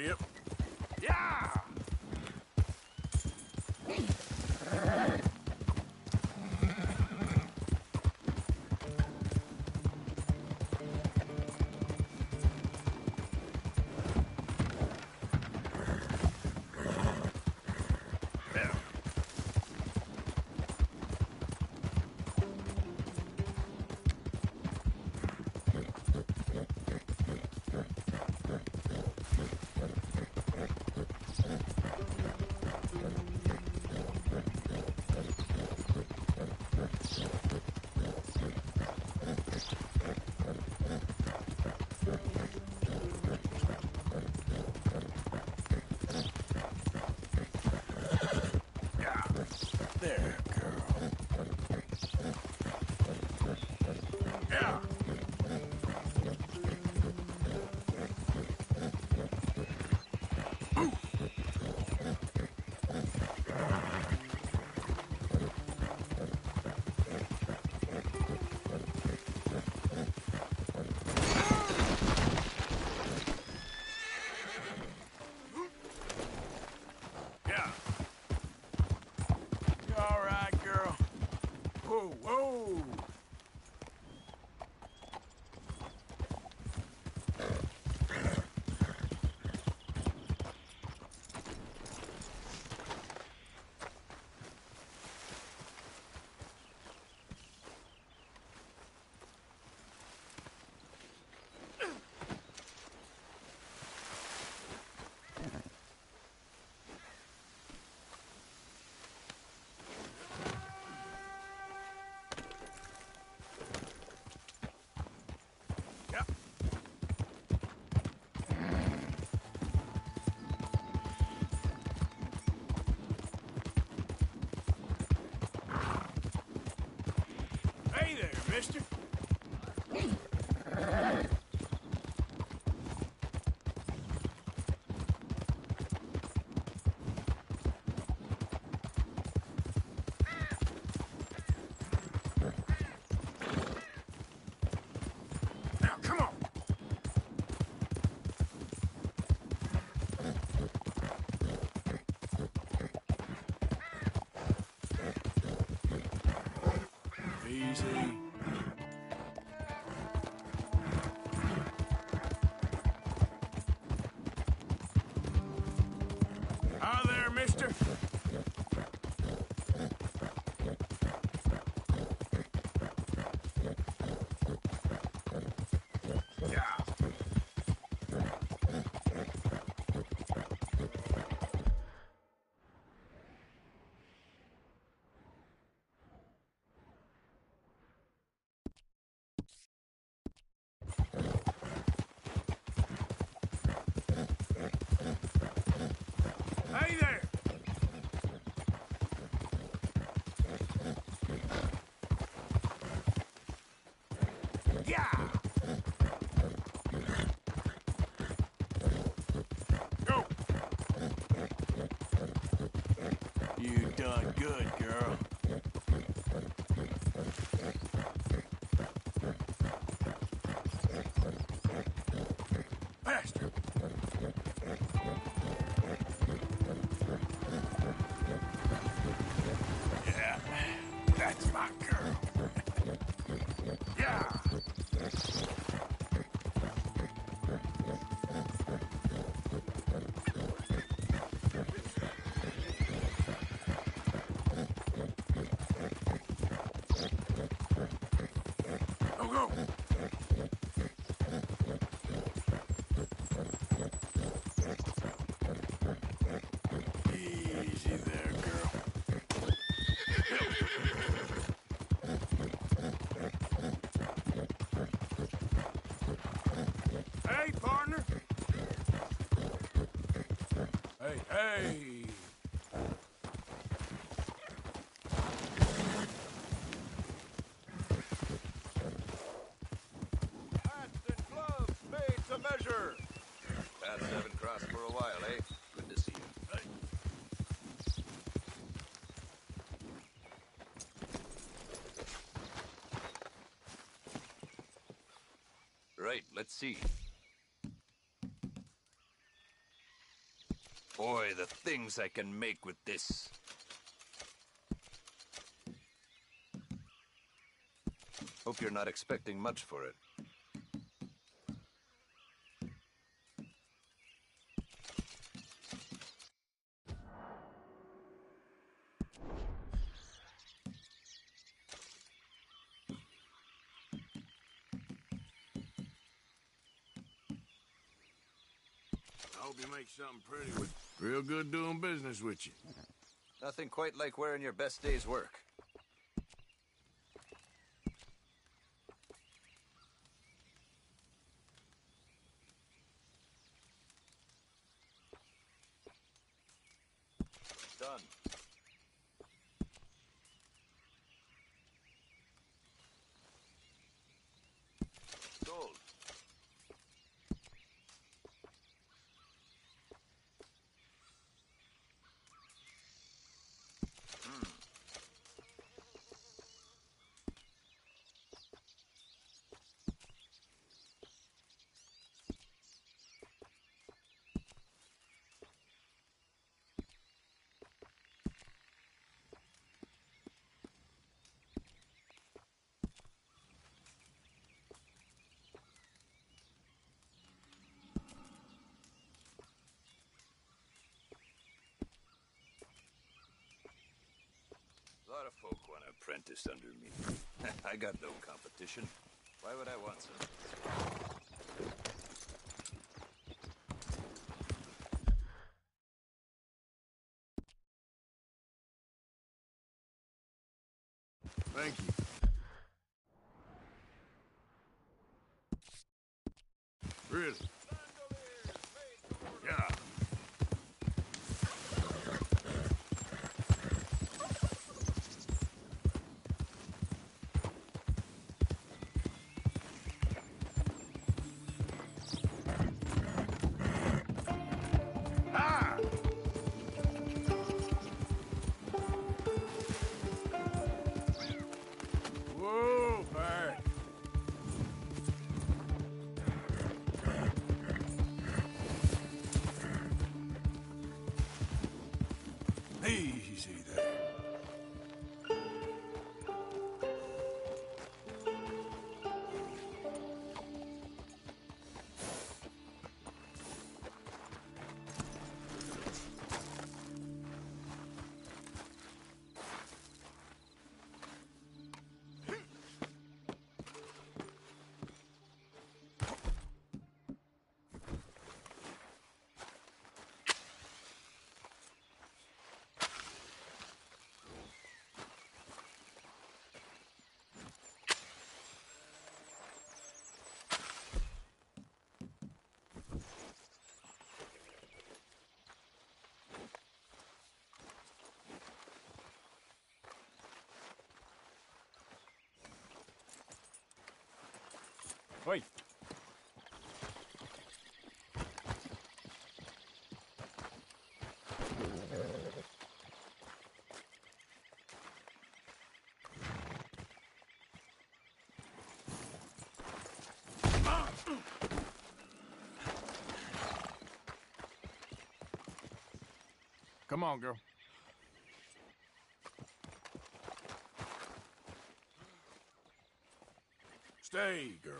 Giddy up. Yeah! There, girl. Yeah. Yeah. You all right, girl? Whoa, whoa. Yep. Hey there, mister. Now, come on. Easy. Hi there, mister. Yeah. Hey there. Yeah. Go. You done good, girl. Faster. Yeah, that's my girl. Yeah. Go, go. Easy there, girl. Hey, partner. Hey, hey. Hats and gloves made to measure. Paths haven't crossed for a while, eh? Good to see you. Hey. Right, let's see. Boy, the things I can make with this. Hope you're not expecting much for it. I hope you make something pretty with real good doing business with you. Nothing quite like wearing your best day's work. Done. Sold. A lot of folk want to apprentice under me. I got no competition. Why would I want some? Thank you. Really? Yeah. Ah! Whoa, Bert. Easy there. Wait. Come on, girl. Stay, girl.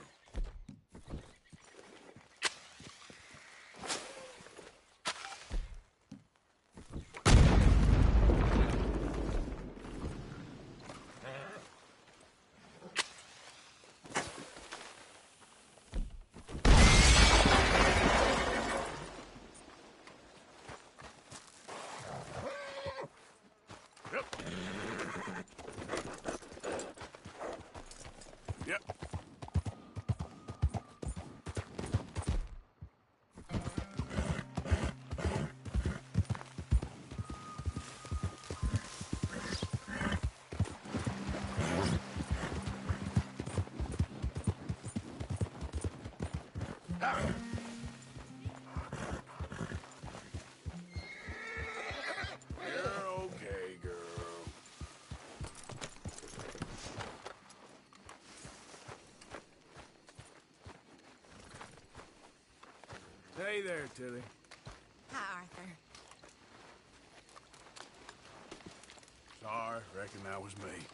Yep. You're okay, girl. Hey there, Tilly. Hi, Arthur. car, reckon that was me.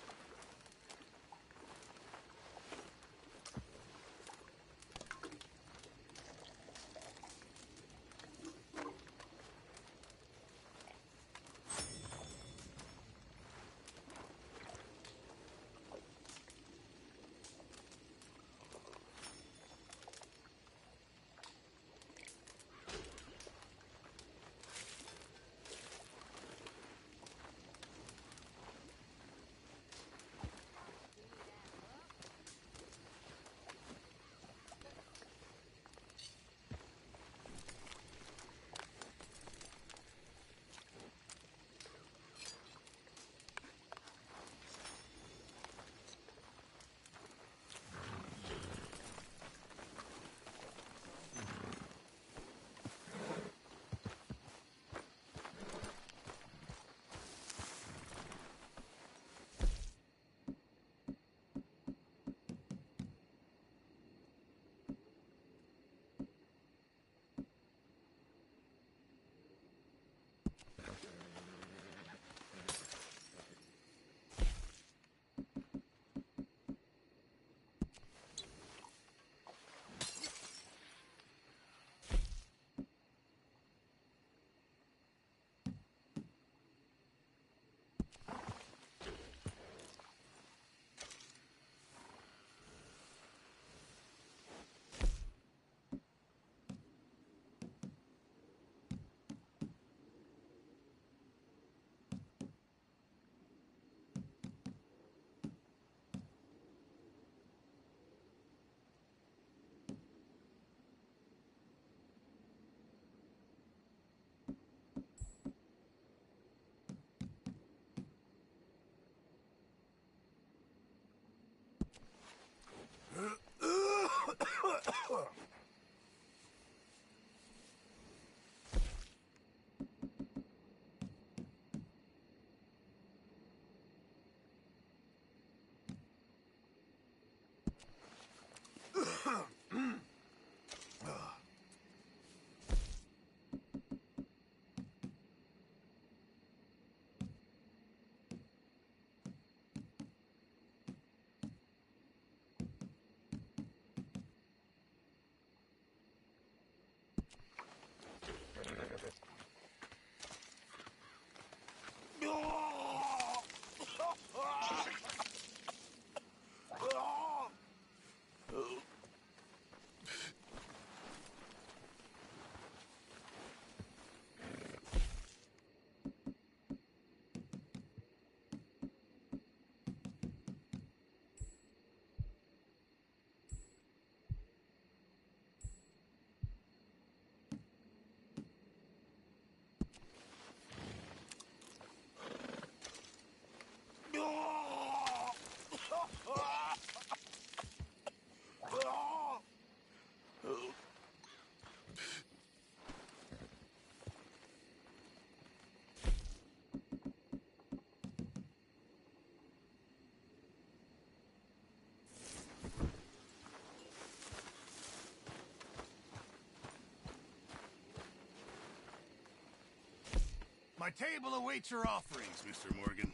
My table awaits your offerings, Mr. Morgan.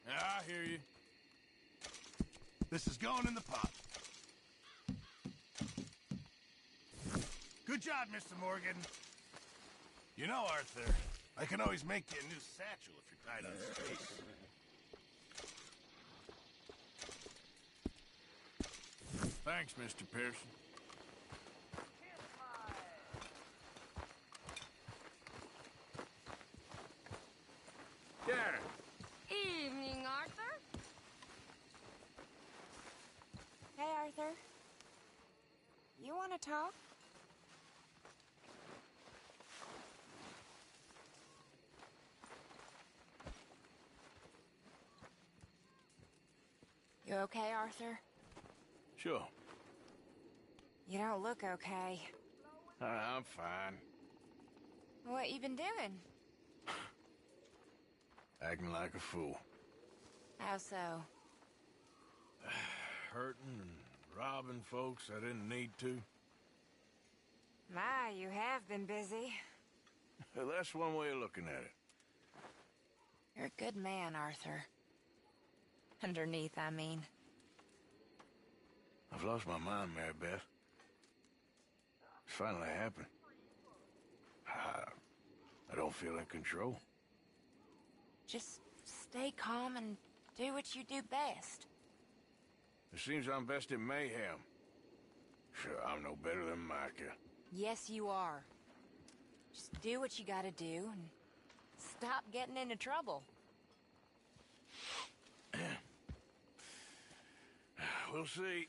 I hear you. This is going in the pot. Good job, Mr. Morgan. You know, Arthur, I can always make you a new satchel if you're tight on space. Thanks, Mr. Pearson. Garrett. Evening, Arthur. Hey, Arthur. You want to talk? You okay, Arthur? Sure. You don't look okay. I'm fine. What you been doing? Acting like a fool. How so? Hurting and robbing folks I didn't need to. My, you have been busy. Well, that's one way of looking at it. You're a good man, Arthur. Underneath, I mean. I've lost my mind, Mary Beth. It's finally happened. I don't feel in control. Just stay calm and do what you do best. It seems I'm best in mayhem. Sure, I'm no better than Micah. Yes, you are. Just do what you gotta do and stop getting into trouble. We'll see.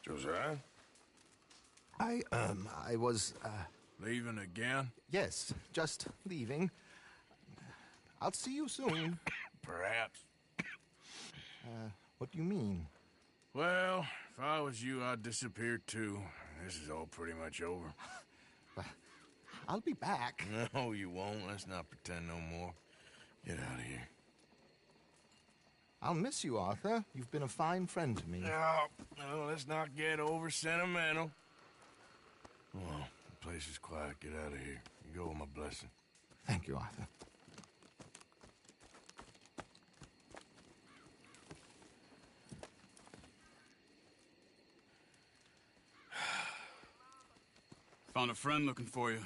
Josiah? I was, Leaving again? yes, just leaving. I'll see you soon. Perhaps. What do you mean? Well, if I was you, I'd disappear too. This is all pretty much over. I'll be back. No, you won't. Let's not pretend no more. Get out of here. I'll miss you, Arthur. You've been a fine friend to me. No, let's not get over sentimental. Come on, the place is quiet. Get out of here. You go with my blessing. Thank you, Arthur. Found a friend looking for you.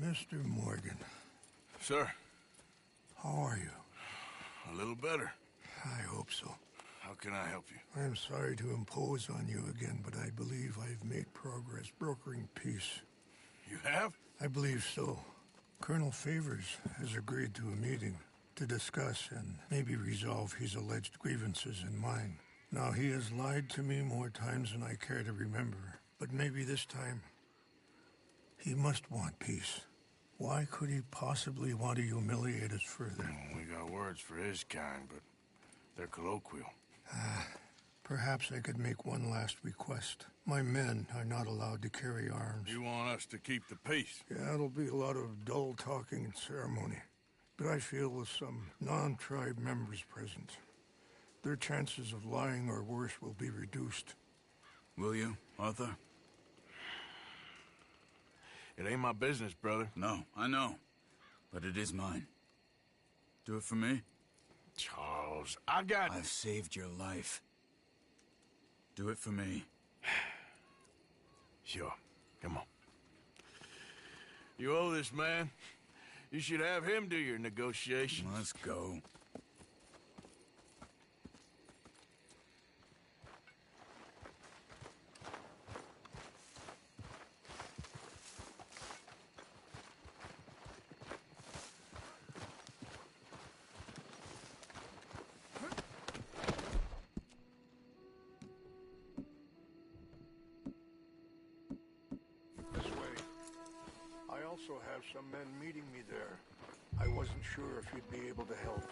Mr. Morgan, Sir, how are you? a little better. I hope so. How can I help you? I'm sorry to impose on you again, but I believe I've made progress brokering peace. You have? I believe so. Colonel Favors has agreed to a meeting to discuss and maybe resolve his alleged grievances and mine. Now, he has lied to me more times than I care to remember, but maybe this time he must want peace. Why could he possibly want to humiliate us further? We got words for his kind, but they're colloquial. Perhaps I could make one last request. My men are not allowed to carry arms. You want us to keep the peace? Yeah, it'll be a lot of dull talking and ceremony. But I feel with some non-tribe members present, their chances of lying or worse will be reduced. Will you, Arthur? It ain't my business, brother. No, I know. But it is mine. Do it for me? Charles, I've saved your life. Do it for me. Sure. Come on. You owe this man. You should have him do your negotiations. Let's go. This way. I also have some men meeting me there. I wasn't sure if you'd be able to help.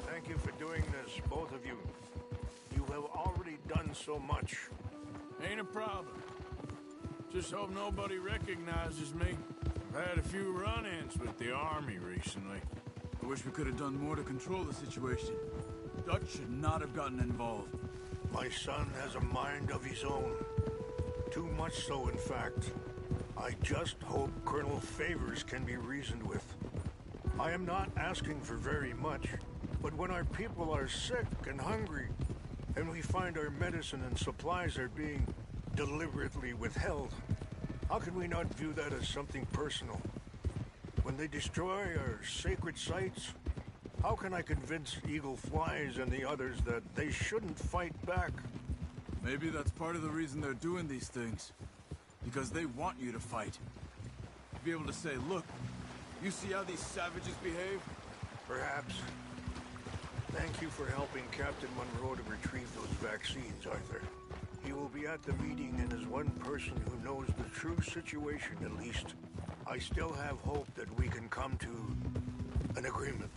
Thank you for doing this, both of you. You have already done so much. Ain't a problem. Just hope nobody recognizes me. I've had a few run-ins with the army recently. I wish we could have done more to control the situation. Dutch should not have gotten involved. My son has a mind of his own. Too much so, in fact. I just hope Colonel Favors can be reasoned with. I am not asking for very much, but when our people are sick and hungry, and we find our medicine and supplies are being deliberately withheld, how can we not view that as something personal? When they destroy our sacred sites, how can I convince Eagle Flies and the others that they shouldn't fight back? Maybe that's part of the reason they're doing these things. Because they want you to fight. To be able to say, look, you see how these savages behave? Perhaps. Thank you for helping Captain Monroe to retrieve those vaccines, Arthur. He will be at the meeting and is one person who knows the true situation, at least. I still have hope that we can come to an agreement.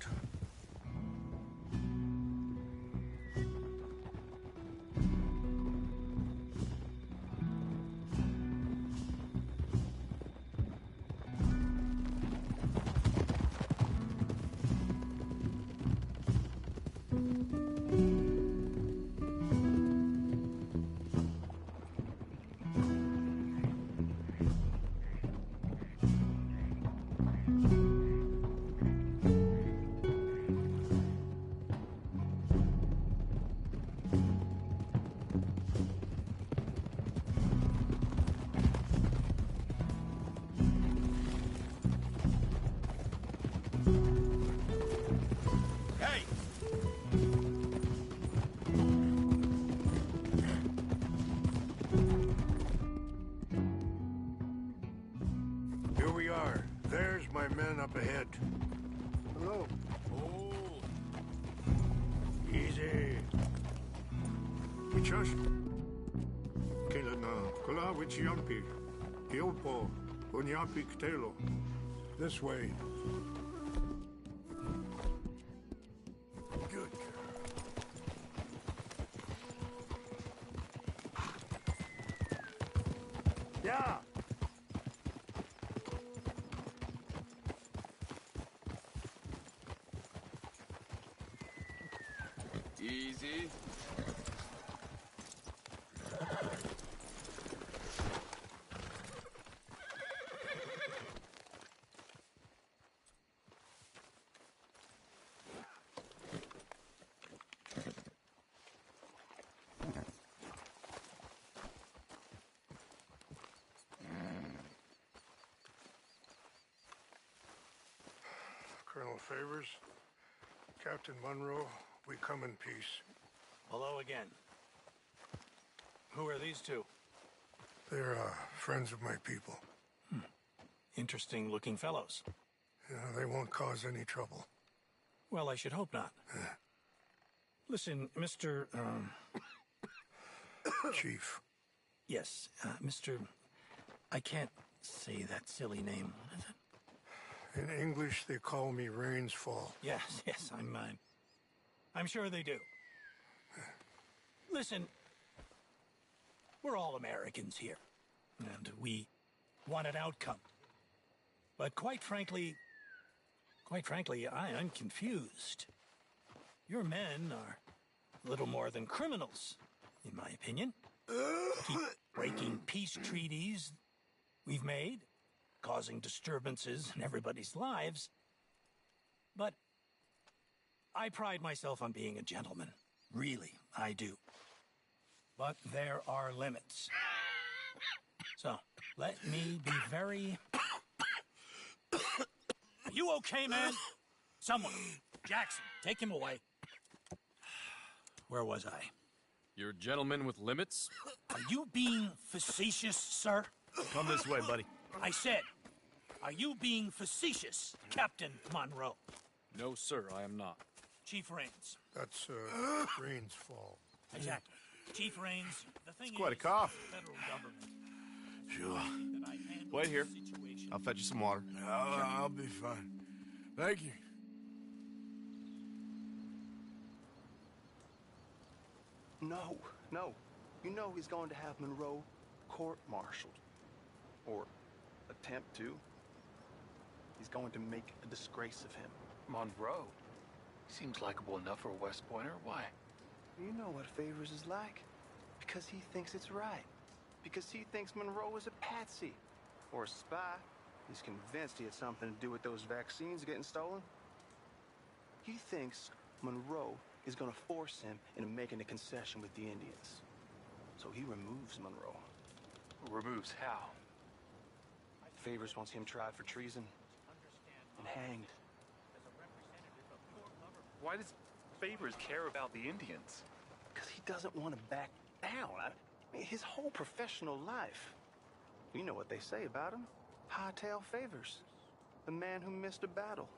Wichas? Kelana, Kola Wichiampi, Hiopo, Unyapi Ktelo. This way. Good. Yeah. Easy. Colonel Favors, Captain Monroe, we come in peace. Hello again. Who are these two? They're friends of my people. Interesting looking fellows. You know, they won't cause any trouble. Well, I should hope not. Listen, Mr. Chief. Yes, Mr. I can't say that silly name. What is it? In English, they call me Rains Fall. Yes, I'm sure they do. Listen, we're all Americans here, and we want an outcome. But quite frankly, I'm confused. Your men are little more than criminals, in my opinion. Keep breaking peace treaties we've made, causing disturbances in everybody's lives. But I pride myself on being a gentleman. Really, I do. But there are limits. So, let me be very... Are you okay, man? Someone. Jackson, take him away. Where was I? You're a gentleman with limits? Are you being facetious, sir? Come this way, buddy. I said, are you being facetious, Captain Monroe? No, sir, I am not. Chief Rains. That's Rains Fall. Exactly. Chief Rains, the thing It's quite a is, cough. the federal government. Sure. That I handle Wait here. the situation. I'll fetch you some water. I'll be fine. Thank you. No. You know he's going to have Monroe court-martialed. Or attempt to. He's going to make a disgrace of him. Monroe? Seems likable enough for a West Pointer. Why? You know what Favors is like. Because he thinks it's right. Because he thinks Monroe is a patsy. Or a spy. He's convinced he had something to do with those vaccines getting stolen. He thinks Monroe is going to force him into making a concession with the Indians. So he removes Monroe. Removes how? Favors wants him tried for treason and hanged. Why does Favors care about the Indians? Because he doesn't want to back down. I mean, his whole professional life. You know what they say about him. Hightail Favors. The man who missed a battle.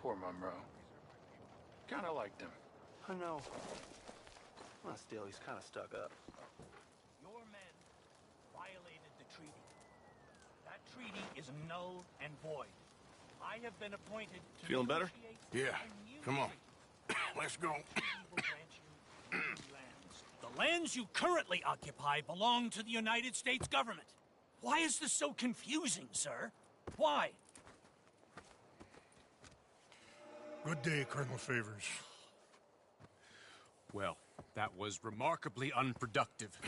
Poor Monroe. Kinda liked him. I know. Well, still, he's kind of stuck up. Your men violated the treaty. That treaty is null and void. I have been appointed to Feeling better? negotiate Yeah. a new Come on. treaty. Let's go. The treaty will grant you new lands. The lands you currently occupy belong to the United States government. Why is this so confusing, sir? Why? Good day, Colonel Favors. Well, that was remarkably unproductive.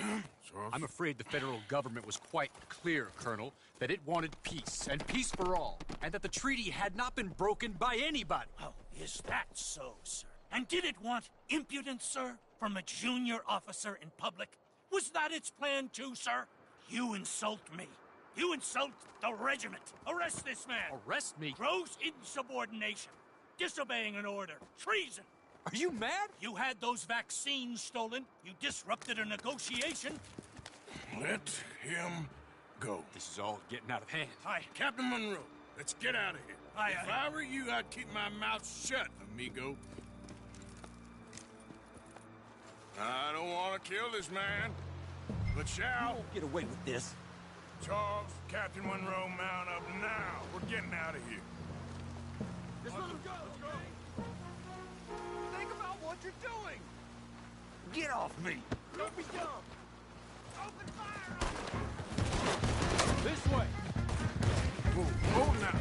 I'm afraid the federal government was quite clear, Colonel, that it wanted peace, and peace for all, and that the treaty had not been broken by anybody. Oh, is that so, sir? And did it want impudence, sir, from a junior officer in public? Was that its plan too, sir? You insult me. You insult the regiment. Arrest this man. Arrest me? Gross insubordination. Disobeying an order. Treason. Are you mad? You had those vaccines stolen. You disrupted a negotiation. Let him go. This is all getting out of hand. Captain Monroe, let's get out of here. If I were you, I'd keep my mouth shut, amigo. I don't want to kill this man, but shall. You won't get away with this. Charles, Captain Monroe, mount up now. We're getting out of here. Just let him go. Let's go. Think about what you're doing. Get off me. Don't be dumb. Open fire on him. This way. Move now.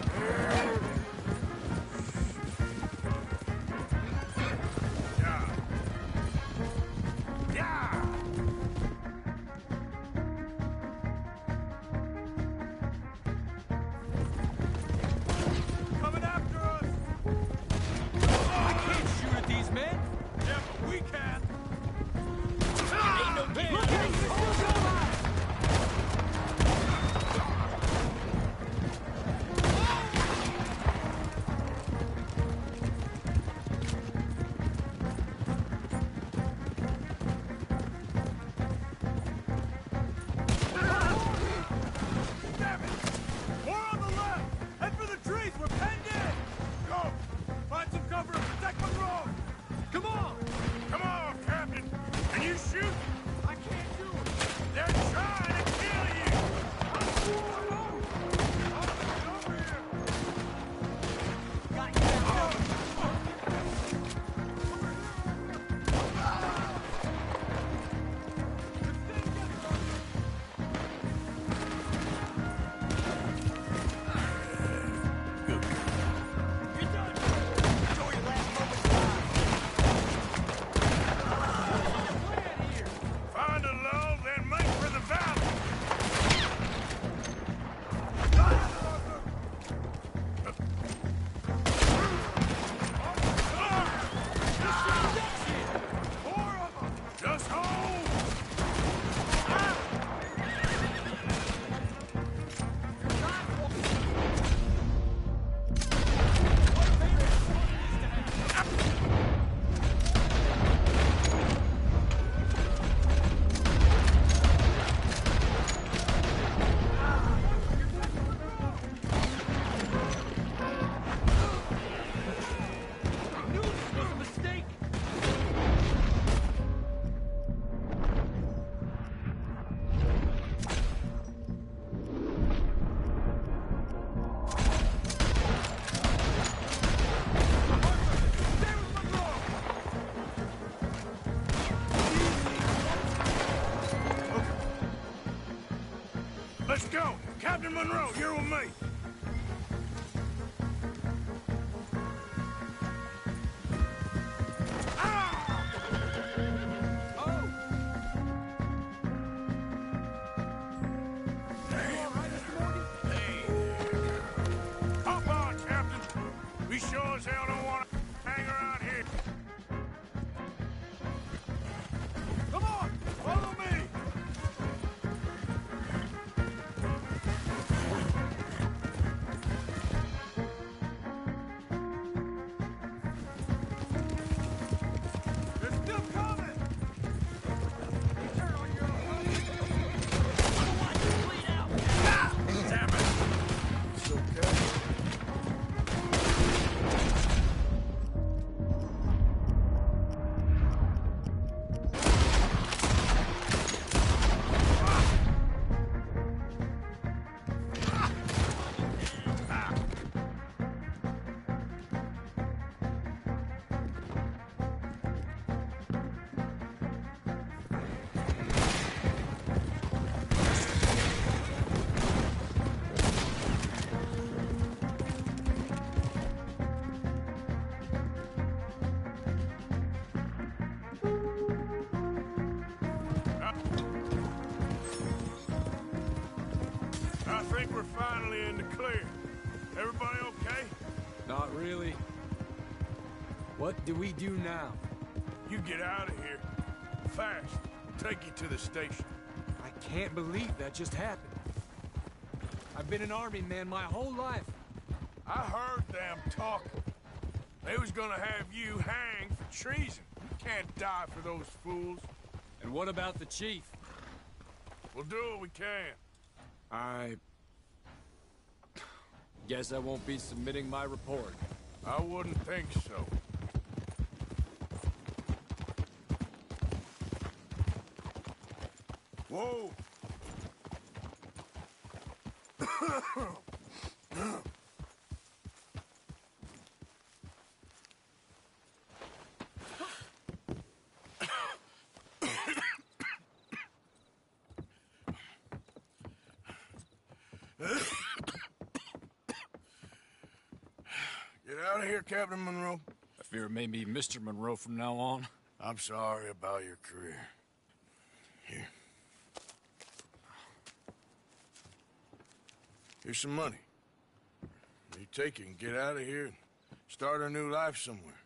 Coming after us! I can't shoot at these men! Yeah, but we can! Ain't no pain! Look at you! Damn it! More on the left! Head for the trees! We're penned in! Go! Find some cover and protect Monroe! Come on! Come on, Captain. Can you shoot? I can't do it. They're trying to kill you. Over here. Got Find a lull, then make for the valley. Just hold. I knew this was a mistake. Let's go. Captain Monroe, you're with me. Hop on, Captain. We sure as hell don't want to hang around here. Come on, follow me. They're still coming! Damn it. It's okay. I think we're finally in the clear. Everybody okay? Not really. What do we do now? You get out of here. Fast. We'll take you to the station. I can't believe that just happened. I've been an army man my whole life. I heard them talking. They was gonna have you hanged for treason. You can't die for those fools. And what about the chief? We'll do what we can. I guess I won't be submitting my report. I wouldn't think so. Whoa! Get out of here, Captain Monroe. I fear it may be Mr. Monroe from now on. I'm sorry about your career. Here. Here's some money. You take it and get out of here and start a new life somewhere.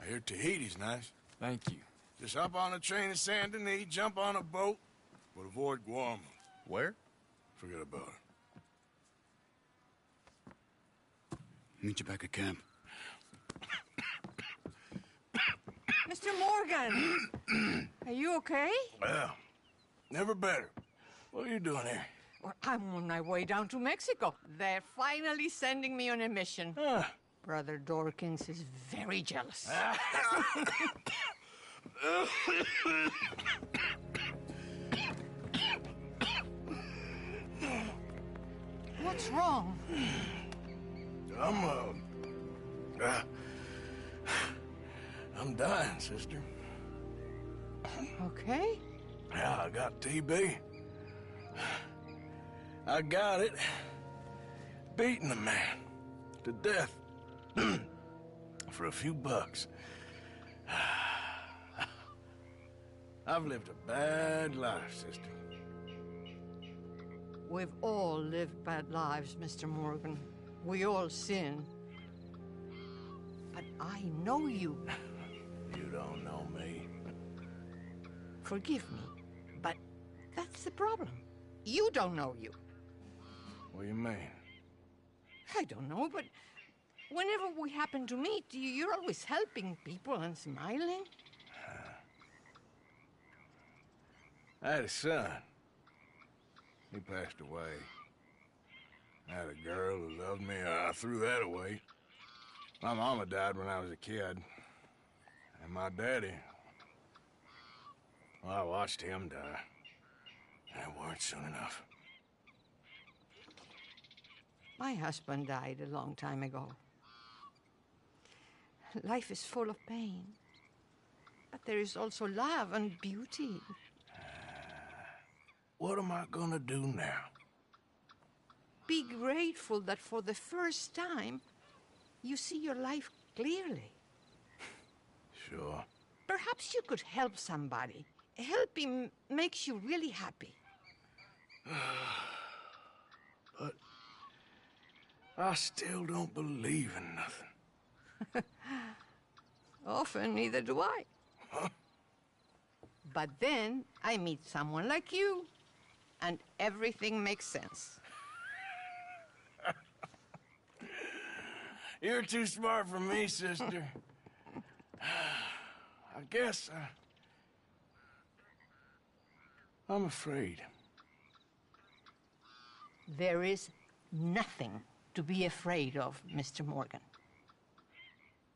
I hear Tahiti's nice. Thank you. Just hop on a train to Saint Denis, jump on a boat, but avoid Guam. Where? Forget about it. Meet you back at camp. Mr. Morgan! Are you okay? Well, never better. What are you doing here? Well, I'm on my way down to Mexico. They're finally sending me on a mission. Brother Dorkins is very jealous. What's wrong? I'm dying, sister. Okay. Yeah, I got TB. I got it. Beating a man to death for a few bucks. I've lived a bad life, sister. We've all lived bad lives, Mr. Morgan. We all sin. But I know you. You don't know me. Forgive me, but that's the problem. You don't know you. What do you mean? I don't know, but whenever we happen to meet, you're always helping people and smiling. I had a son. He passed away. I had a girl who loved me. I threw that away. My mama died when I was a kid. And my daddy, well, I watched him die. And it weren't soon enough. My husband died a long time ago. Life is full of pain. But there is also love and beauty. What am I gonna do now? Be grateful that for the first time, you see your life clearly. Sure. Perhaps you could help somebody. Helping makes you really happy. But I still don't believe in nothing. Often, neither do I. Huh? But then I meet someone like you, and everything makes sense. You're too smart for me, sister. I guess I'm afraid. There is nothing to be afraid of, Mr. Morgan.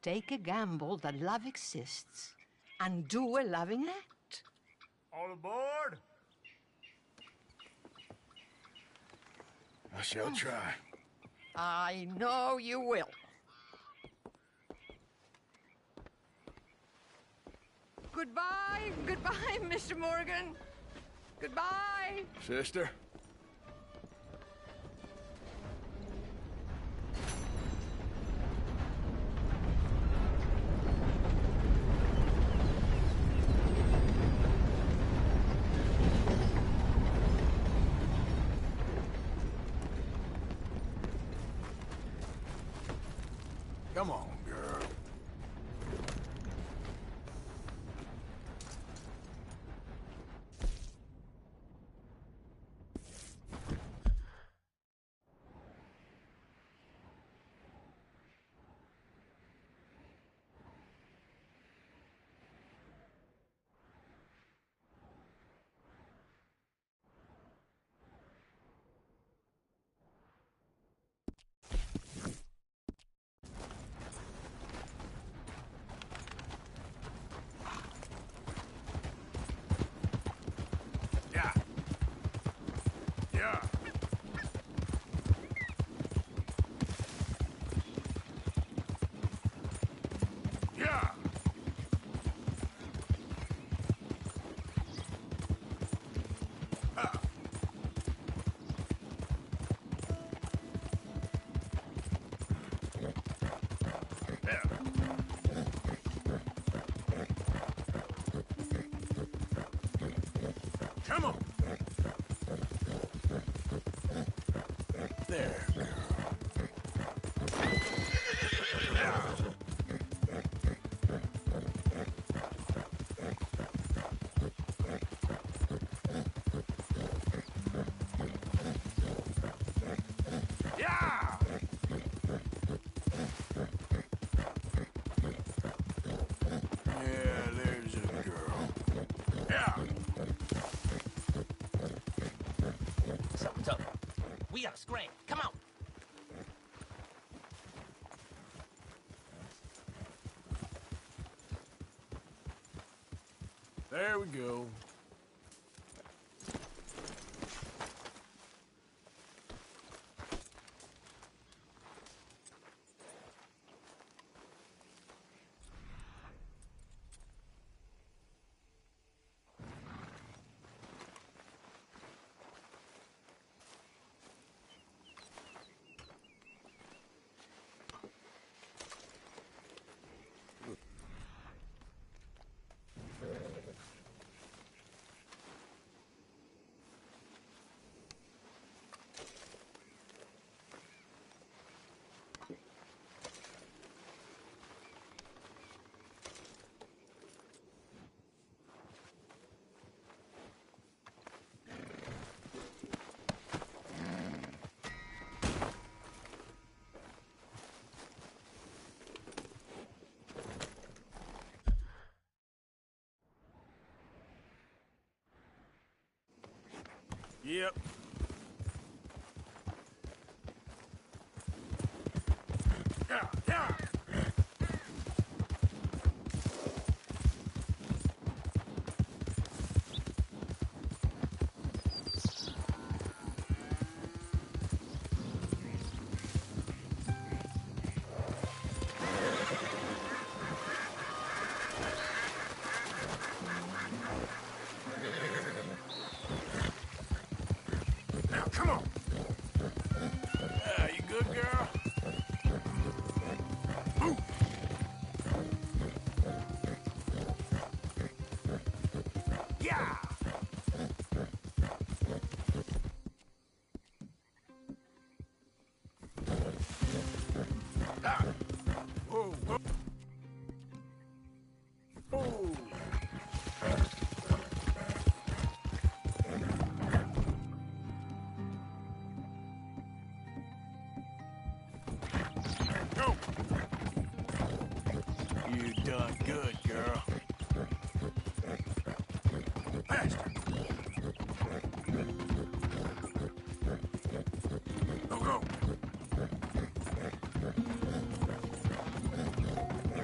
Take a gamble that love exists and do a loving act. All aboard! I shall try. I know you will. Goodbye, goodbye, Mr. Morgan. Goodbye. Sister? Come on, girl. Come on. There, girl. Yeah! Yeah, there's a girl. Yeah! Something's up. We gotta scram. Come on. There we go. Yep. Yeah, yeah. Now, come on. You good, girl? Move. Yeah. Ah. Whoa, whoa. Oh. Go. You done good, girl. Faster. Go, go.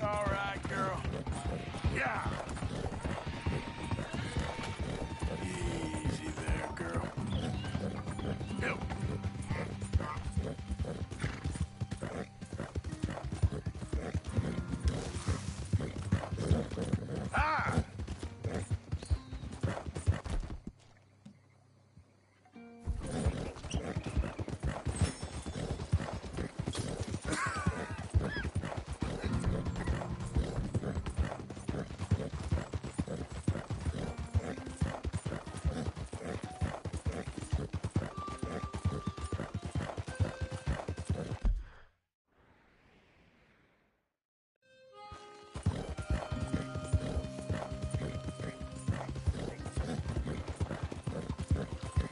All right, girl. Yeah. Easy there, girl. Help. Ah!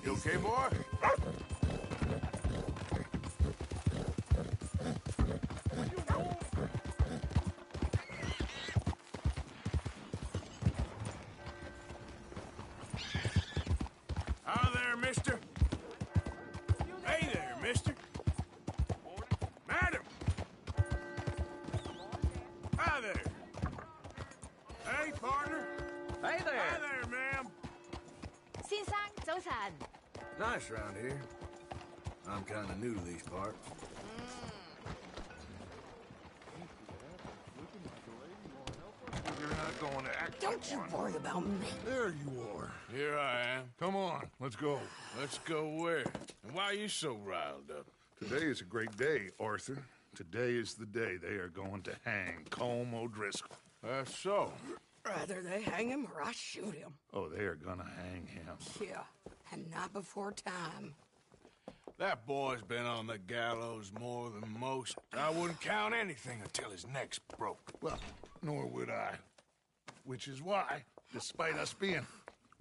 You okay, boy? Hi there, mister. Hey there, mister. Madam. Hi there. Hey, partner. Hey there. Hi there, ma'am. 先生，早晨。 Nice around here. I'm kind of new to these parts. You're not going to act. Don't you worry about me. There you are. Here I am. Come on, let's go. Let's go where? And why are you so riled up? Today is a great day, Arthur. Today is the day they are going to hang Colm O'Driscoll. That's so. Rather they hang him or I shoot him. Oh, they are gonna hang him. Yeah, and not before time. That boy's been on the gallows more than most. I wouldn't count anything until his neck's broke. Well, nor would I. Which is why, despite us being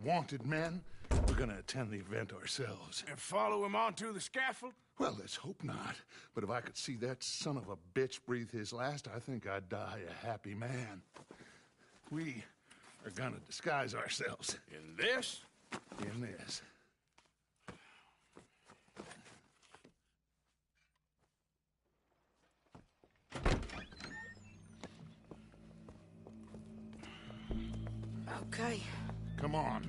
wanted men, we're gonna attend the event ourselves. And follow him onto the scaffold? Well, let's hope not. But if I could see that son of a bitch breathe his last, I think I'd die a happy man. We are gonna disguise ourselves. In this? In this. Okay. Come on.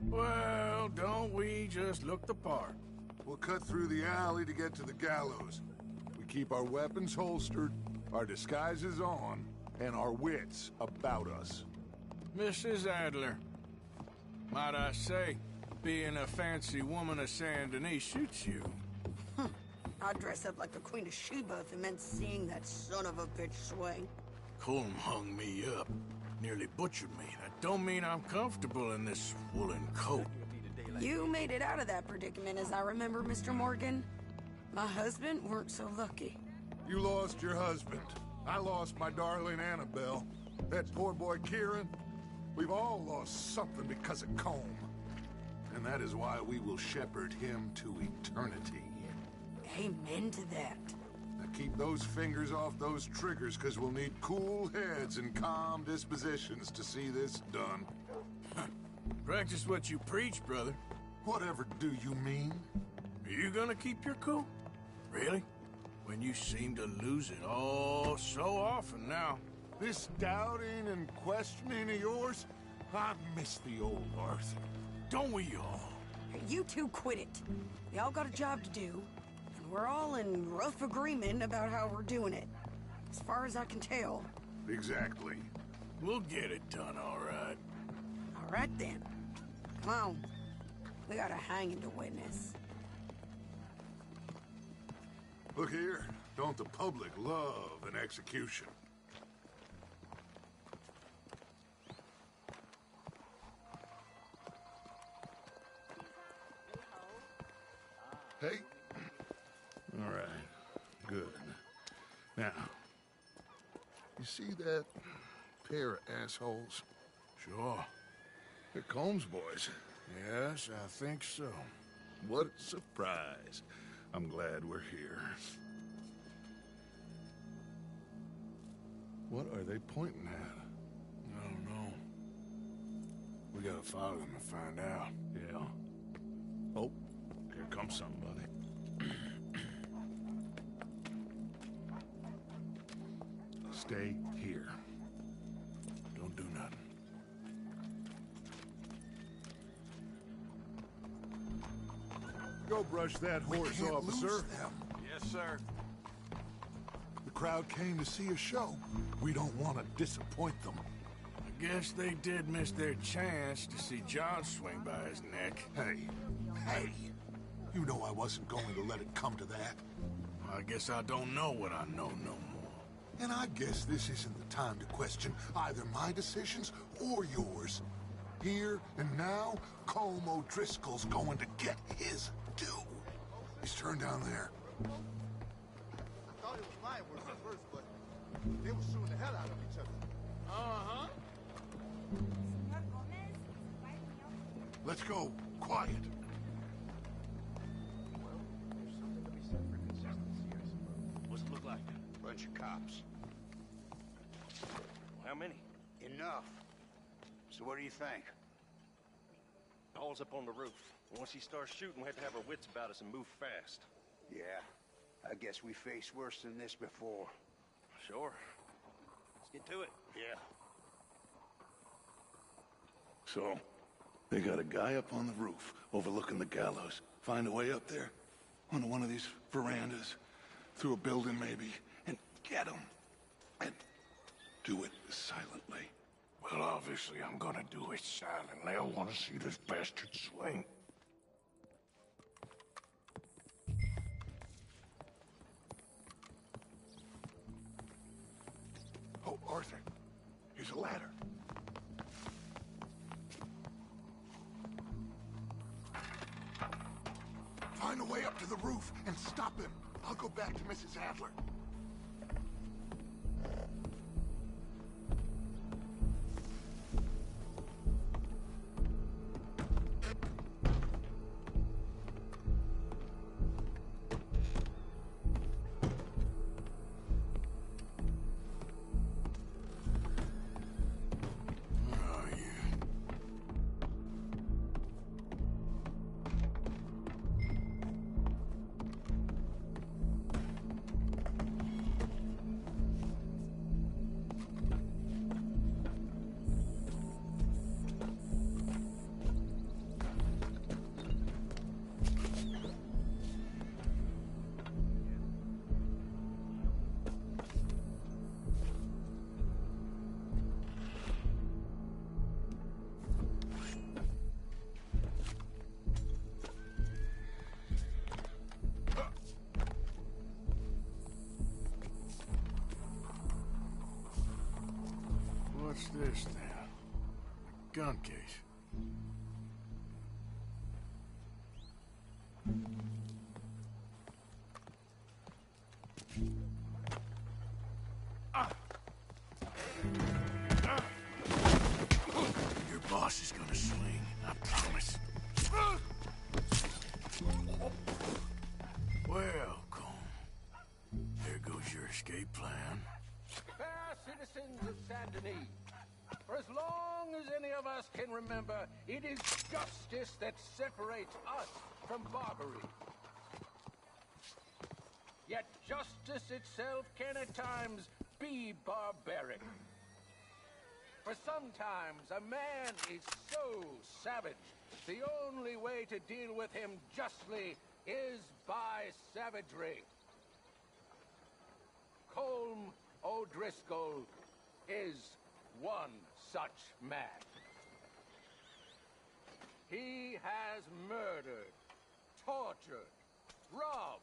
Well, don't we just look the part? We'll cut through the alley to get to the gallows. We keep our weapons holstered, our disguises on, and our wits about us. Mrs. Adler, might I say, being a fancy woman of Saint Denis shoots you. I'd dress up like the Queen of Sheba if it meant seeing that son of a bitch swing. Colm hung me up, nearly butchered me. That don't mean I'm comfortable in this woolen coat. You made it out of that predicament, as I remember, Mr. Morgan. My husband weren't so lucky. You lost your husband. I lost my darling Annabelle. That poor boy Kieran. We've all lost something because of Colm. And that is why we will shepherd him to eternity. Amen to that. Now keep those fingers off those triggers, because we'll need cool heads and calm dispositions to see this done. Practice what you preach, brother. Whatever do you mean? Are you gonna keep your cool? Really? When you seem to lose it all so often now. This doubting and questioning of yours, I miss the old Arthur. Don't we all? You two quit it. We all got a job to do, and we're all in rough agreement about how we're doing it. As far as I can tell. Exactly. We'll get it done, all right. All right, then. Come on. We got a hanging to witness. Look here. Don't the public love an execution? Hey. All right. Good. Now, you see that pair of assholes? Sure. They're Combs boys. Yes, I think so. What a surprise. I'm glad we're here. What are they pointing at? I don't know. We gotta follow them and find out. Yeah. Oh, here comes somebody. Stay here. Don't do nothing. Go brush that horse, officer. Yes, sir. The crowd came to see a show. We don't want to disappoint them. I guess they did miss their chance to see John swing by his neck. Hey, you know I wasn't going to let it come to that. I guess I don't know what I know no more. And I guess this isn't the time to question either my decisions or yours. Here and now, Colm O'Driscoll's going to get his due. He's turned down there. I thought it was my words at first, but they were shooting the hell out of each other. Uh-huh. Let's go. Quiet. Well, there's something to be said for consistency, I suppose. What's it look like? Bunch of cops. How many? Enough. So what do you think? Paul's up on the roof. Once he starts shooting, we have to have our wits about us and move fast. Yeah, I guess we faced worse than this before. Sure. Let's get to it. Yeah. So, they got a guy up on the roof overlooking the gallows. Find a way up there, onto one of these verandas, through a building maybe, and get him. And do it silently. Well, obviously I'm gonna do it silently. I want to see this bastard swing. Arthur, here's a ladder. Find a way up to the roof and stop him. I'll go back to Mrs. Adler. What's this then? A gun case. Your boss is gonna swing, I promise. Well, Colm, there goes your escape plan. Fair citizens of Saint Denis, for as long as any of us can remember, it is justice that separates us from barbary. Yet justice itself can at times be barbaric. For sometimes a man is so savage, the only way to deal with him justly is by savagery. Colm O'Driscoll is one such man. He has murdered, tortured, robbed,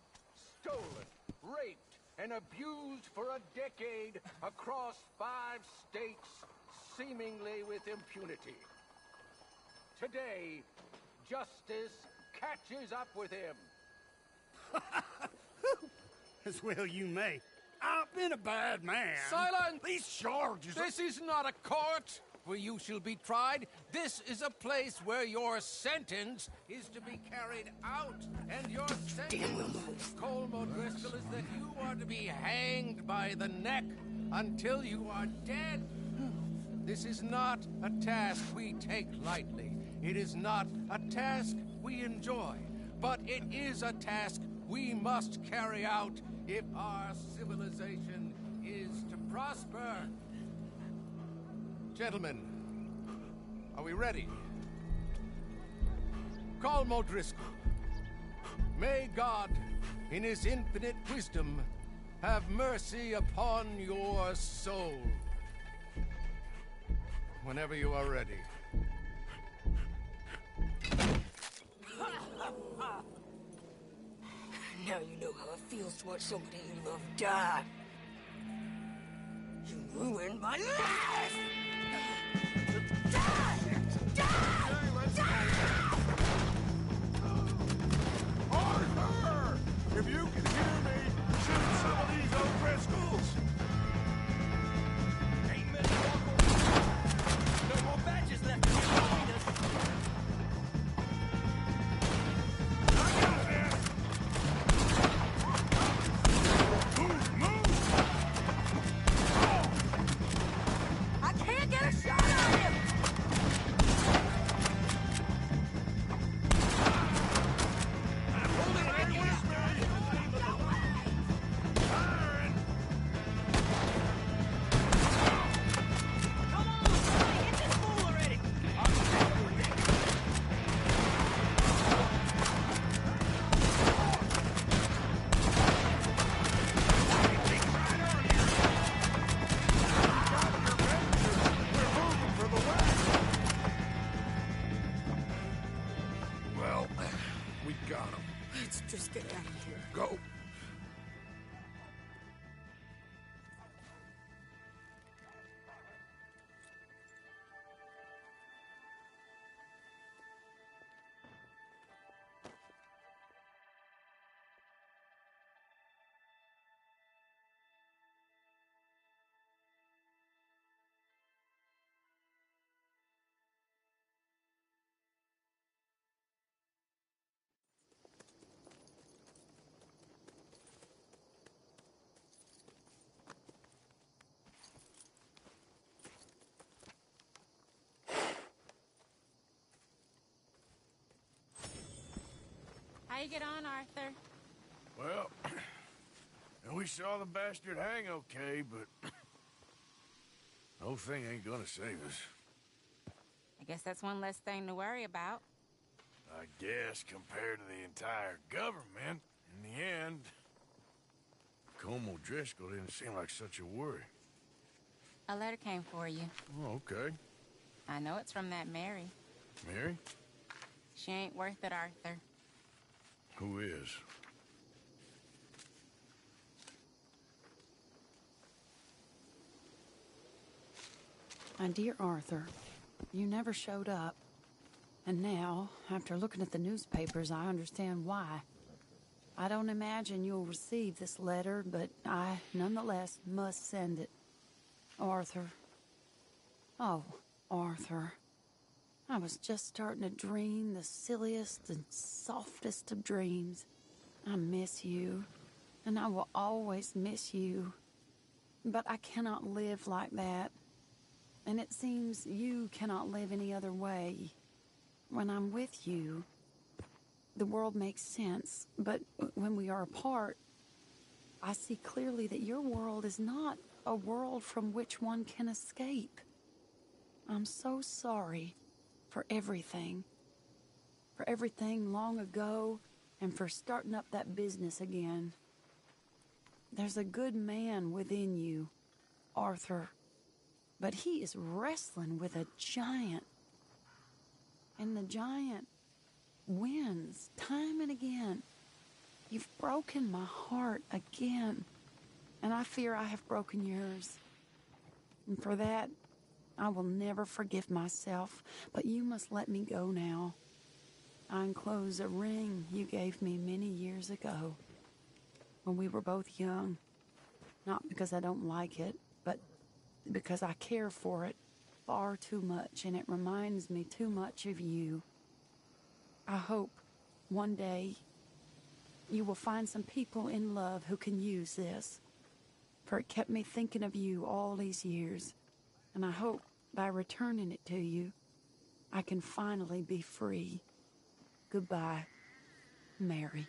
stolen, raped, and abused for a decade across 5 states, seemingly with impunity. Today, justice catches up with him. As well you may. I've been a bad man. Silence! These charges... This is not a court where you shall be tried. This is a place where your sentence is to be carried out. And your sentence, Colm O'Driscoll, is that you are to be hanged by the neck until you are dead. This is not a task we take lightly. It is not a task we enjoy. But it is a task we must carry out if our civilization is to prosper. Gentlemen, are we ready? Colm O'Driscoll, may God, in his infinite wisdom, have mercy upon your soul. Whenever you are ready. Now you know how it feels to watch somebody you love die. You ruined my life! Die! Die! Die! Arthur! If you can hear me, shoot some of these O'Driscolls! Ain't many more. No more badges left behind us. I can't you get on, Arthur? Well, we saw the bastard hang okay, but the whole thing ain't gonna save us. I guess that's one less thing to worry about. I guess compared to the entire government, in the end, Como Driscoll didn't seem like such a worry. A letter came for you. Oh, okay. I know it's from that Mary. Mary? She ain't worth it, Arthur. Who is? My dear Arthur, you never showed up. And now, after looking at the newspapers, I understand why. I don't imagine you'll receive this letter, but I, nonetheless, must send it. Arthur. Oh, Arthur. I was just starting to dream the silliest and softest of dreams. I miss you, and I will always miss you. But I cannot live like that. And it seems you cannot live any other way. When I'm with you, the world makes sense. But when we are apart, I see clearly that your world is not a world from which one can escape. I'm so sorry for everything. For everything long ago, and for starting up that business again. There's a good man within you, Arthur. But he is wrestling with a giant. And the giant wins time and again. You've broken my heart again. And I fear I have broken yours. And for that, I will never forgive myself. But you must let me go now. I enclose a ring you gave me many years ago, when we were both young. Not because I don't like it, but because I care for it far too much, and it reminds me too much of you. I hope one day you will find some people in love who can use this, for it kept me thinking of you all these years, and I hope by returning it to you, I can finally be free. Goodbye, Mary.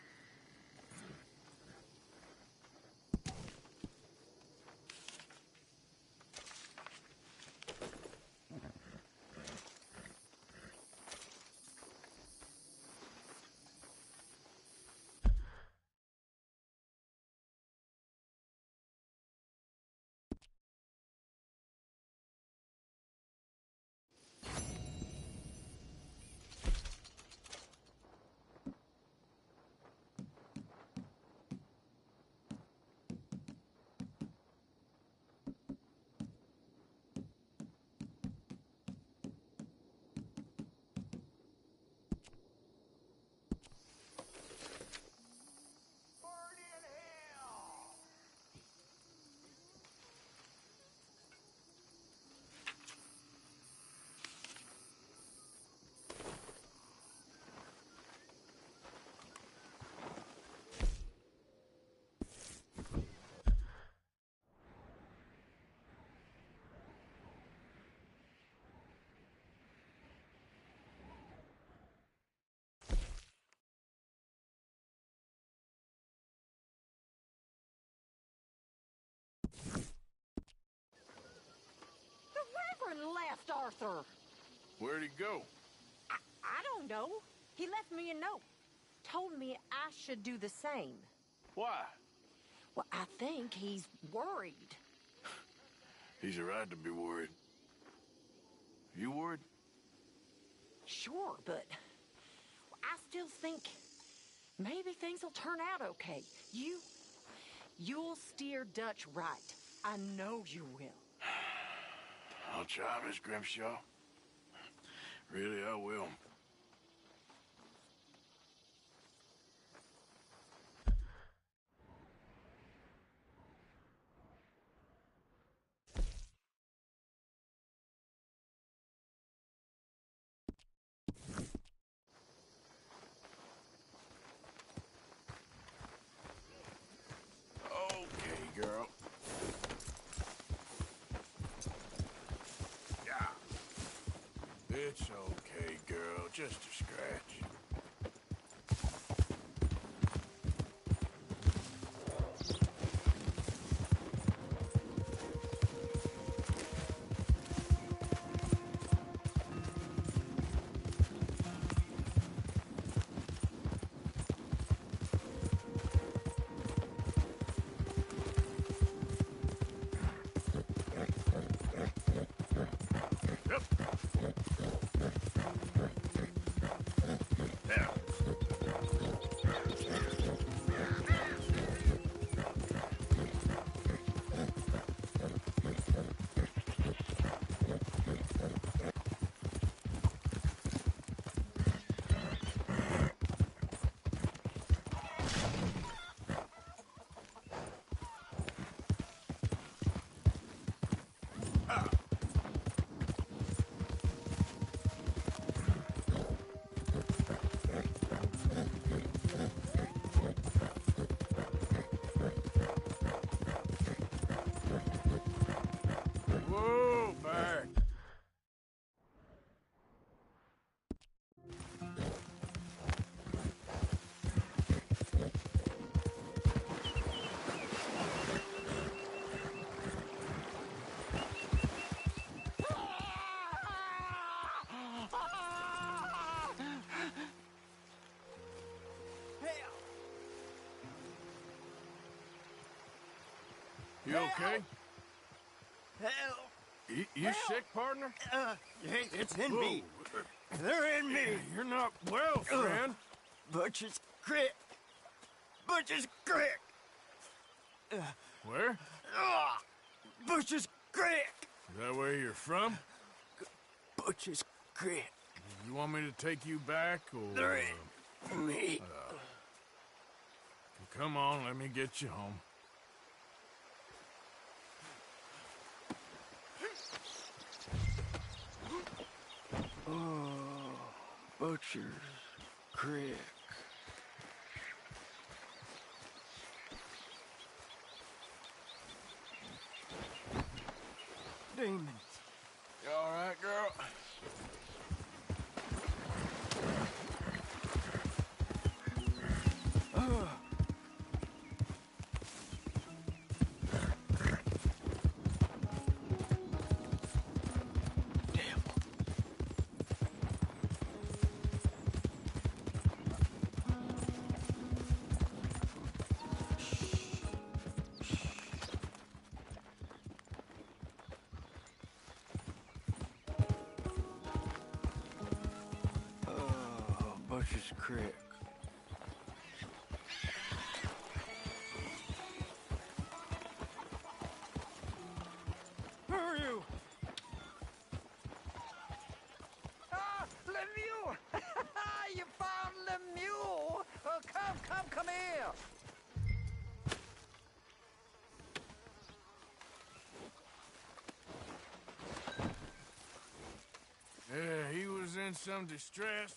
Left Arthur. Where'd he go? I don't know. He left me a note. Told me I should do the same. Why? Well, I think he's worried. He's a right to be worried. You worried? Sure, but I still think maybe things will turn out okay. You'll steer Dutch right. I know you will. I'll try, Miss Grimshaw. Really, I will. Okay, girl. It's okay, girl. Just a scratch. You okay? Help! You sick, partner? It's in me. They're in me. You're not well, friend. Butcher's Creek. Butcher's Creek. Where? Butcher's Creek. Is that where you're from? Butcher's Creek. You want me to take you back, or... They're in me. Come on, let me get you home. Oh, Butcher's Creek. Demons. You all right, girl? Butcher's Creek. Who are you? Ah, Lemieux! You found Lemieux! Oh, come here! Yeah, he was in some distress.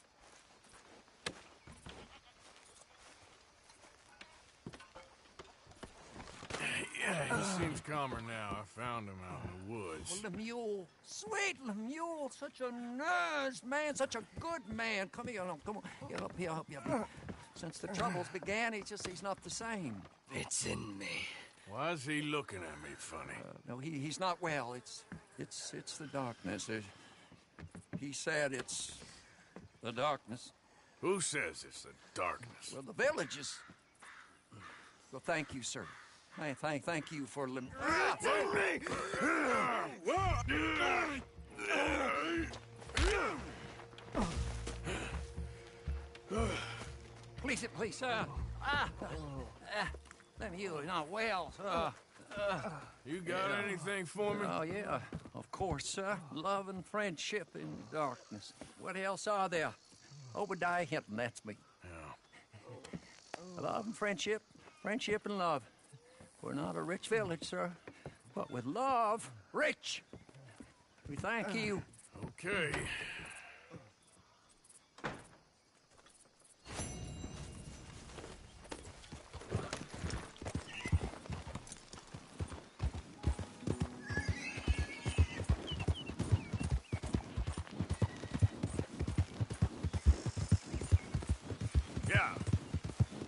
Yeah, he seems calmer now. I found him out in the woods. Well, Lemieux, sweet Lemieux, such a nice man, such a good man. Come here, come on, get up here, help you. Since the troubles began, he's not the same. It's in me. Why is he looking at me funny? No, he's not well. It's the darkness. He said it's the darkness. Who says it's the darkness? Well, the villagers. Well, thank you, sir. Thank you for Please, Lemieux is not well. You got anything for me? Oh, yeah, of course, sir. Love and friendship in the darkness. What else are there? Obadiah Hinton, that's me. Yeah. Love and friendship and love. We're not a rich village, sir, but with love, rich. We thank you. Okay.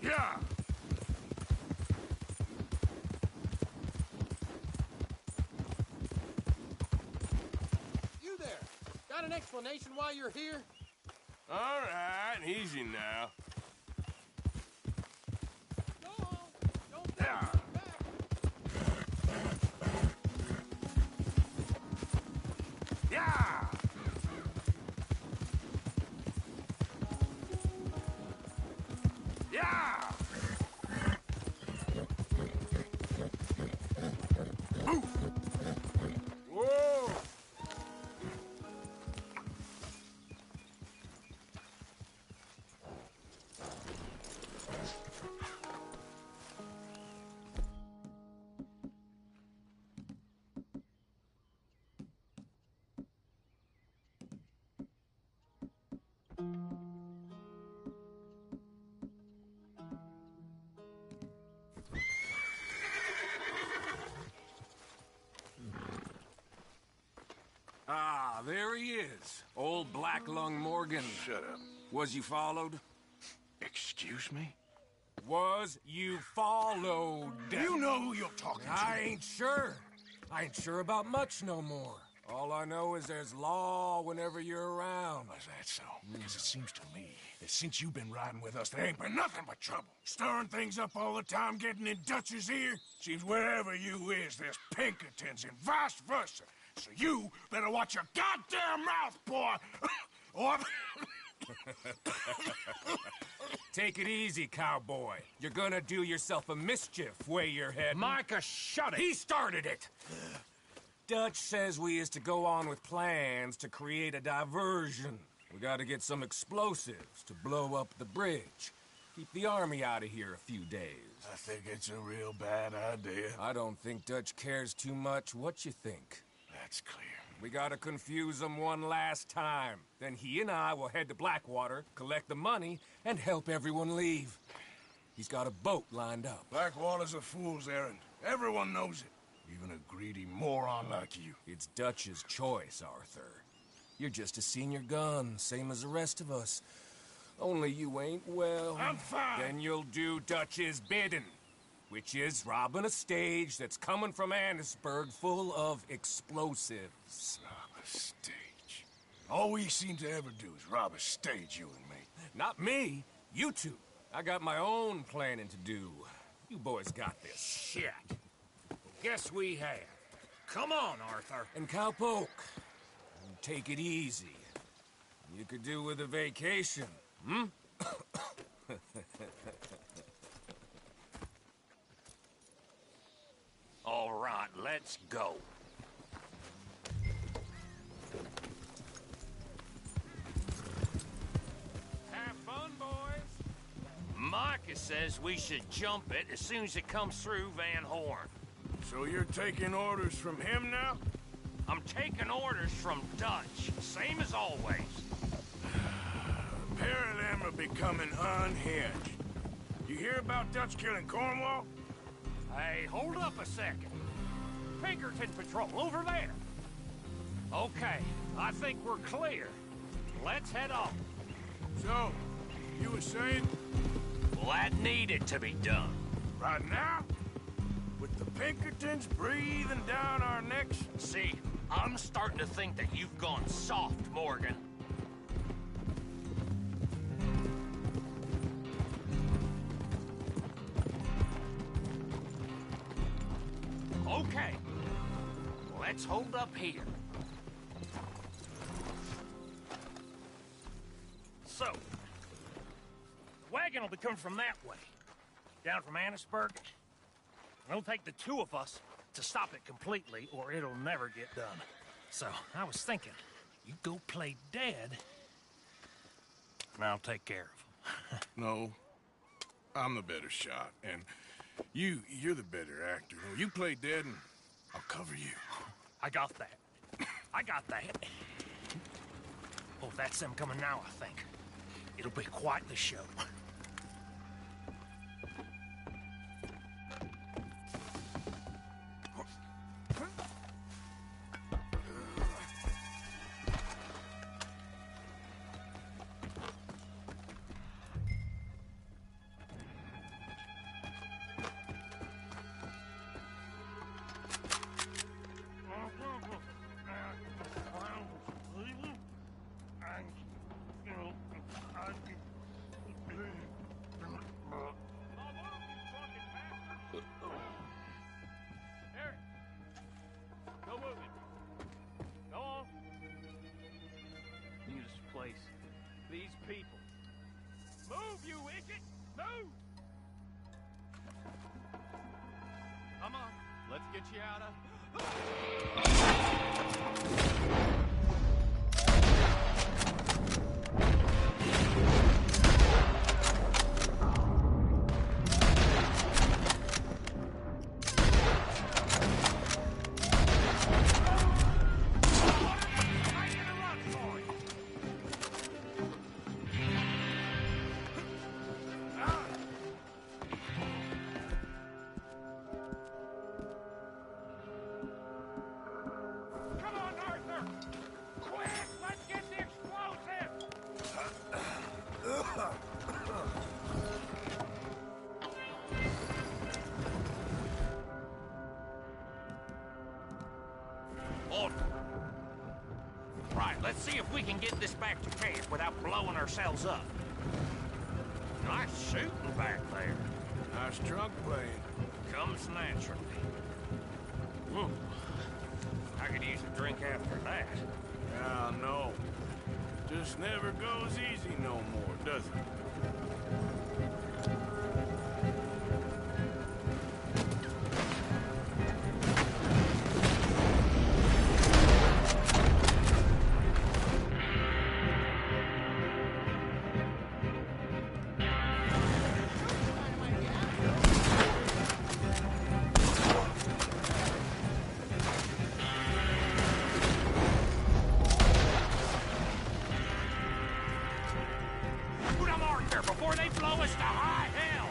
Yeah. You there. Got an explanation why you're here? All right, easy now. Yeah. Yeah. Yeah. Whoa. Ah, there he is. Old Black Lung Morgan. Shut up. Was you followed? Excuse me? Was you followed? You know who you're talking to. I ain't sure. I ain't sure about much no more. All I know is there's law whenever you're around. Is that so? Because it seems to me that since you've been riding with us, there ain't been nothing but trouble. Stirring things up all the time, getting in Dutch's ear. Seems wherever you is, there's Pinkertons and vice versa. So you better watch your goddamn mouth, boy! Or... Take it easy, cowboy. You're gonna do yourself a mischief way you're heading. Micah, shut it! He started it! Dutch says we is to go on with plans to create a diversion. We gotta get some explosives to blow up the bridge. Keep the army out of here a few days. I think it's a real bad idea. I don't think Dutch cares too much. What you think? That's clear. We gotta confuse him one last time. Then he and I will head to Blackwater, collect the money, and help everyone leave. He's got a boat lined up. Blackwater's a fool's errand. Everyone knows it. Even a greedy moron like you. It's Dutch's choice, Arthur. You're just a senior gun, same as the rest of us. Only you ain't well. I'm fine. Then you'll do Dutch's bidding, which is robbing a stage that's coming from Annisburg full of explosives. Rob a stage. All we seem to ever do is rob a stage, you and me. Not me. You two. I got my own planning to do. You boys got this. Shit. Guess we have. Come on, Arthur. And Cowpoke, take it easy. You could do with a vacation, hmm? All right, let's go. Have fun, boys. Micah says we should jump it as soon as it comes through Van Horn. So you're taking orders from him now? I'm taking orders from Dutch, same as always. A pair of them are becoming unhinged. You hear about Dutch killing Cornwall? Hey, hold up a second. Pinkerton Patrol, over there. Okay, I think we're clear. Let's head off. So, you were saying? Well, that needed to be done. Right now? With the Pinkertons breathing down our necks? See, I'm starting to think that you've gone soft, Morgan. Okay, let's hold up here. So, the wagon will be coming from that way, down from Annisburg. It'll take the two of us to stop it completely, or it'll never get done. So, I was thinking, you go play dead, and I'll take care of him. No, I'm the better shot, and you're the better actor. You play dead, and I'll cover you. I got that. I got that. Oh, that's them coming now, I think. It'll be quite the show. These people. Move, you idiot! Move! Come on, let's get you out of... Right, let's see if we can get this back to camp without blowing ourselves up. Nice shooting back there. Nice trunk playing. Comes naturally. Ooh. I could use a drink after that. Yeah, no. Just never goes easy no more, does it? Before they blow us to high hell!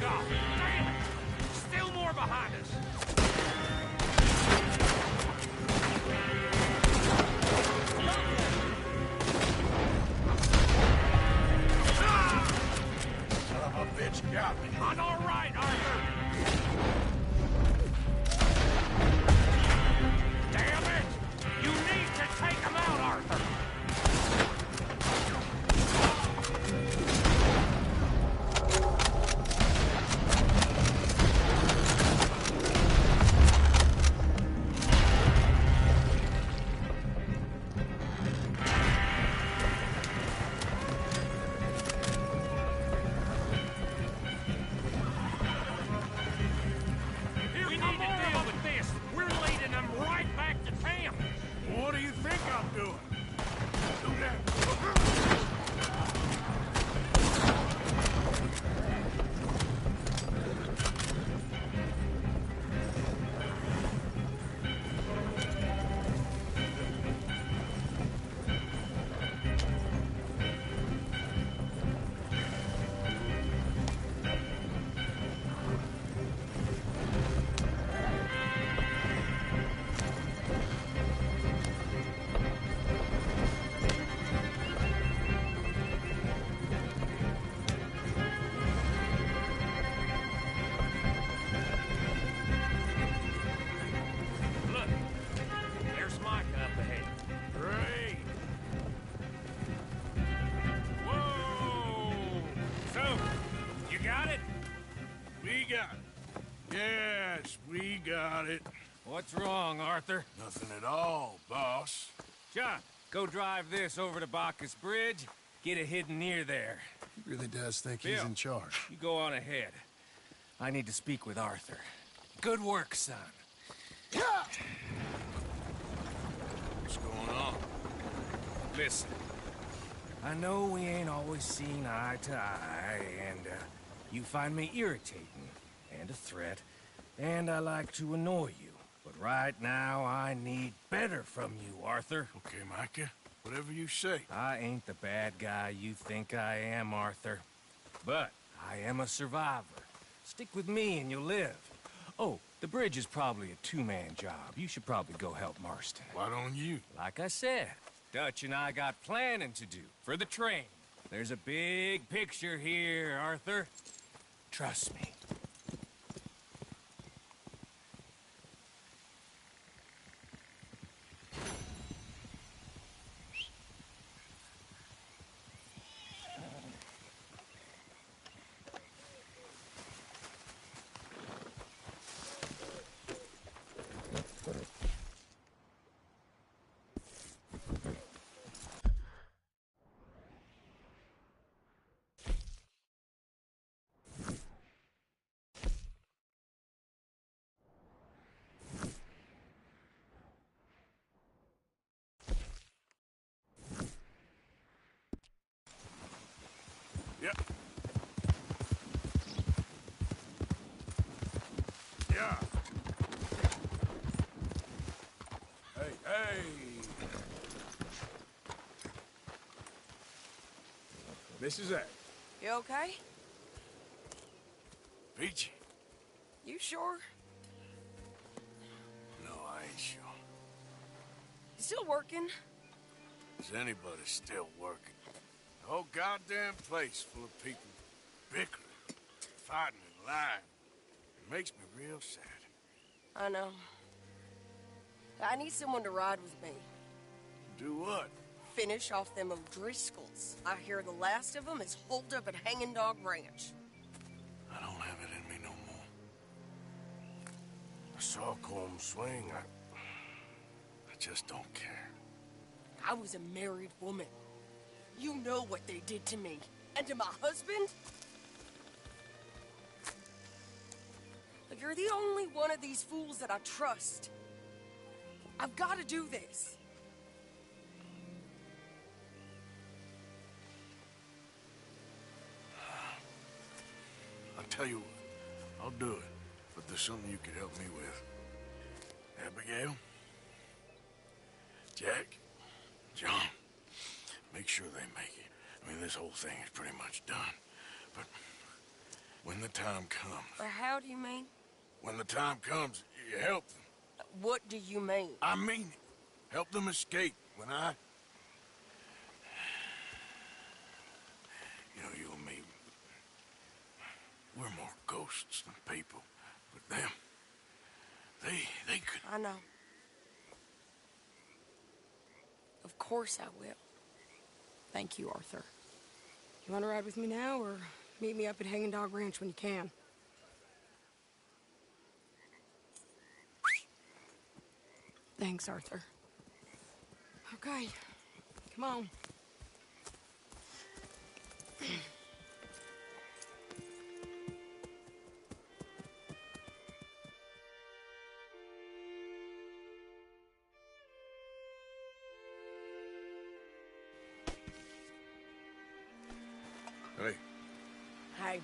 God damn it! Still more behind us! Got me. On our right, Arthur! Damn it! You need to take him out, Arthur! What do you think I'm doing? Do that. Yes, we got it. What's wrong, Arthur? Nothing at all, boss. John, go drive this over to Bacchus Bridge. Get it hidden near there. He really does think Bill, he's in charge. You go on ahead. I need to speak with Arthur. Good work, son. What's going on? Listen, I know we ain't always seen eye to eye, and you find me irritating and a threat, and I like to annoy you. But right now, I need better from you, Arthur. Okay, Micah. Whatever you say. I ain't the bad guy you think I am, Arthur. But I am a survivor. Stick with me and you'll live. Oh, the bridge is probably a two-man job. You should probably go help Marston. Why don't you? Like I said, Dutch and I got planning to do for the train. There's a big picture here, Arthur. Trust me. Yep. Yeah. Hey. This is it. You okay? Peachy. You sure? No, I ain't sure. You still working? Is anybody still working? The whole goddamn place full of people bickering, fighting and lying. It makes me real sad. I know. I need someone to ride with me. Do what? Finish off them O'Driscolls. I hear the last of them is holed up at Hanging Dog Ranch. I don't have it in me no more. I saw Colm swing. I just don't care. I was a married woman. You know what they did to me. And to my husband? But you're the only one of these fools that I trust. I've got to do this. I'll tell you what, I'll do it. But there's something you could help me with. Abigail? Jack? John? Make sure they make it. I mean, this whole thing is pretty much done. But when the time comes... How do you mean? When the time comes, you help them. What do you mean? I mean it. Help them escape. When I... You know, you and me... We're more ghosts than people. But them... They could... I know. Of course I will. Thank you, Arthur. You want to ride with me now, or meet me up at Hanging Dog Ranch when you can? Thanks, Arthur. Okay, come on. Hey. Hey,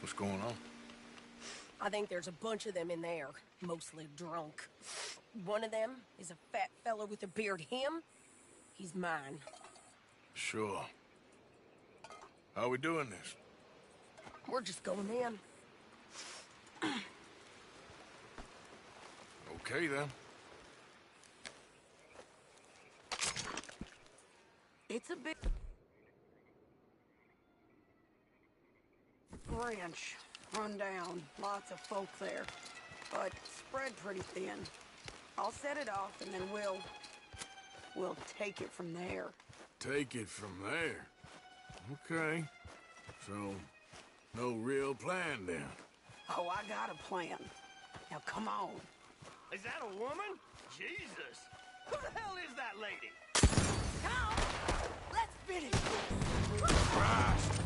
What's going on? I think there's a bunch of them in there, mostly drunk. One of them is a fat fella with a beard. Him, he's mine. Sure. How are we doing this? We're just going in. Okay, then. It's a big ranch, run down, lots of folk there, but spread pretty thin. I'll set it off, and then we'll take it from there. Take it from there? Okay. So, no real plan, then? Oh, I got a plan. Now, come on. Is that a woman? Jesus! Who the hell is that lady? Come! Let's finish this! Christ!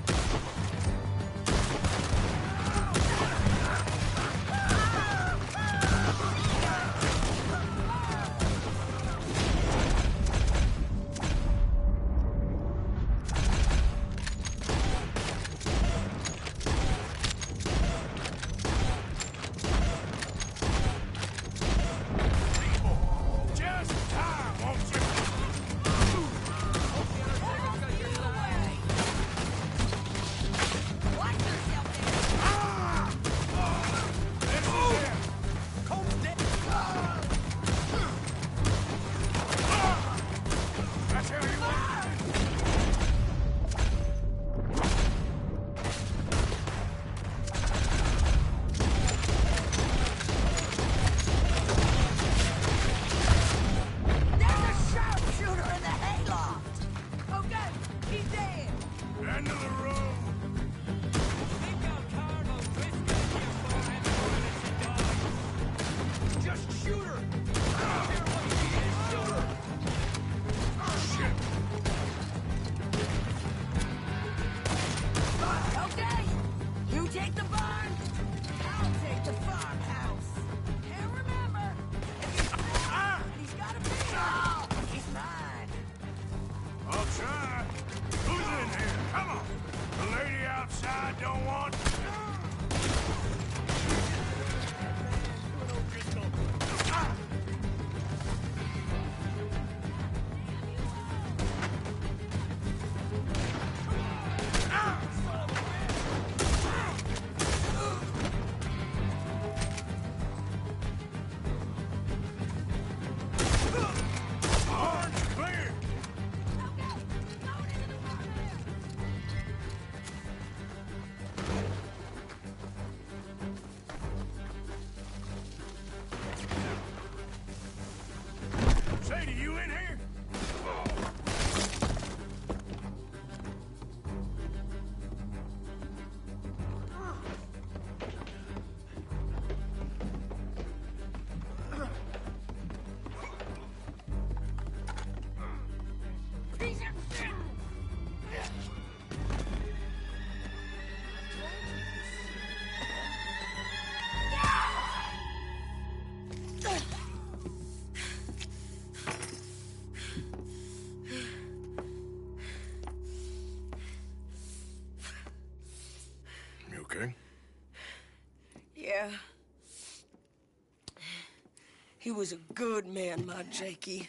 okay? Yeah. He was a good man, my Jakey.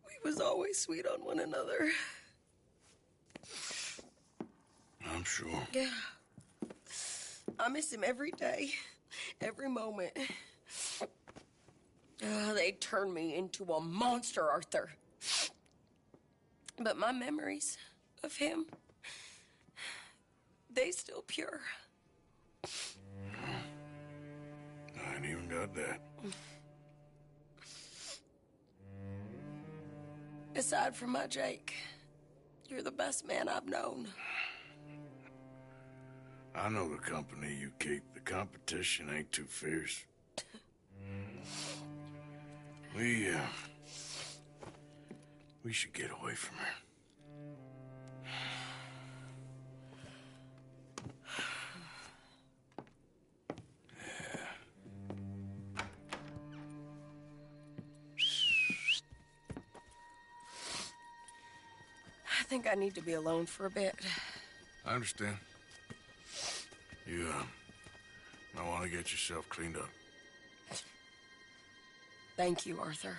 We was always sweet on one another. I'm sure. Yeah. I miss him every day, every moment. They turned me into a monster, Arthur. But my memories of him, they still pure. I ain't even got that. Aside from my Jake, you're the best man I've known. I know the company you keep. The competition ain't too fierce. We should get away from her. I think I need to be alone for a bit. I understand. You, might want to get yourself cleaned up. Thank you, Arthur.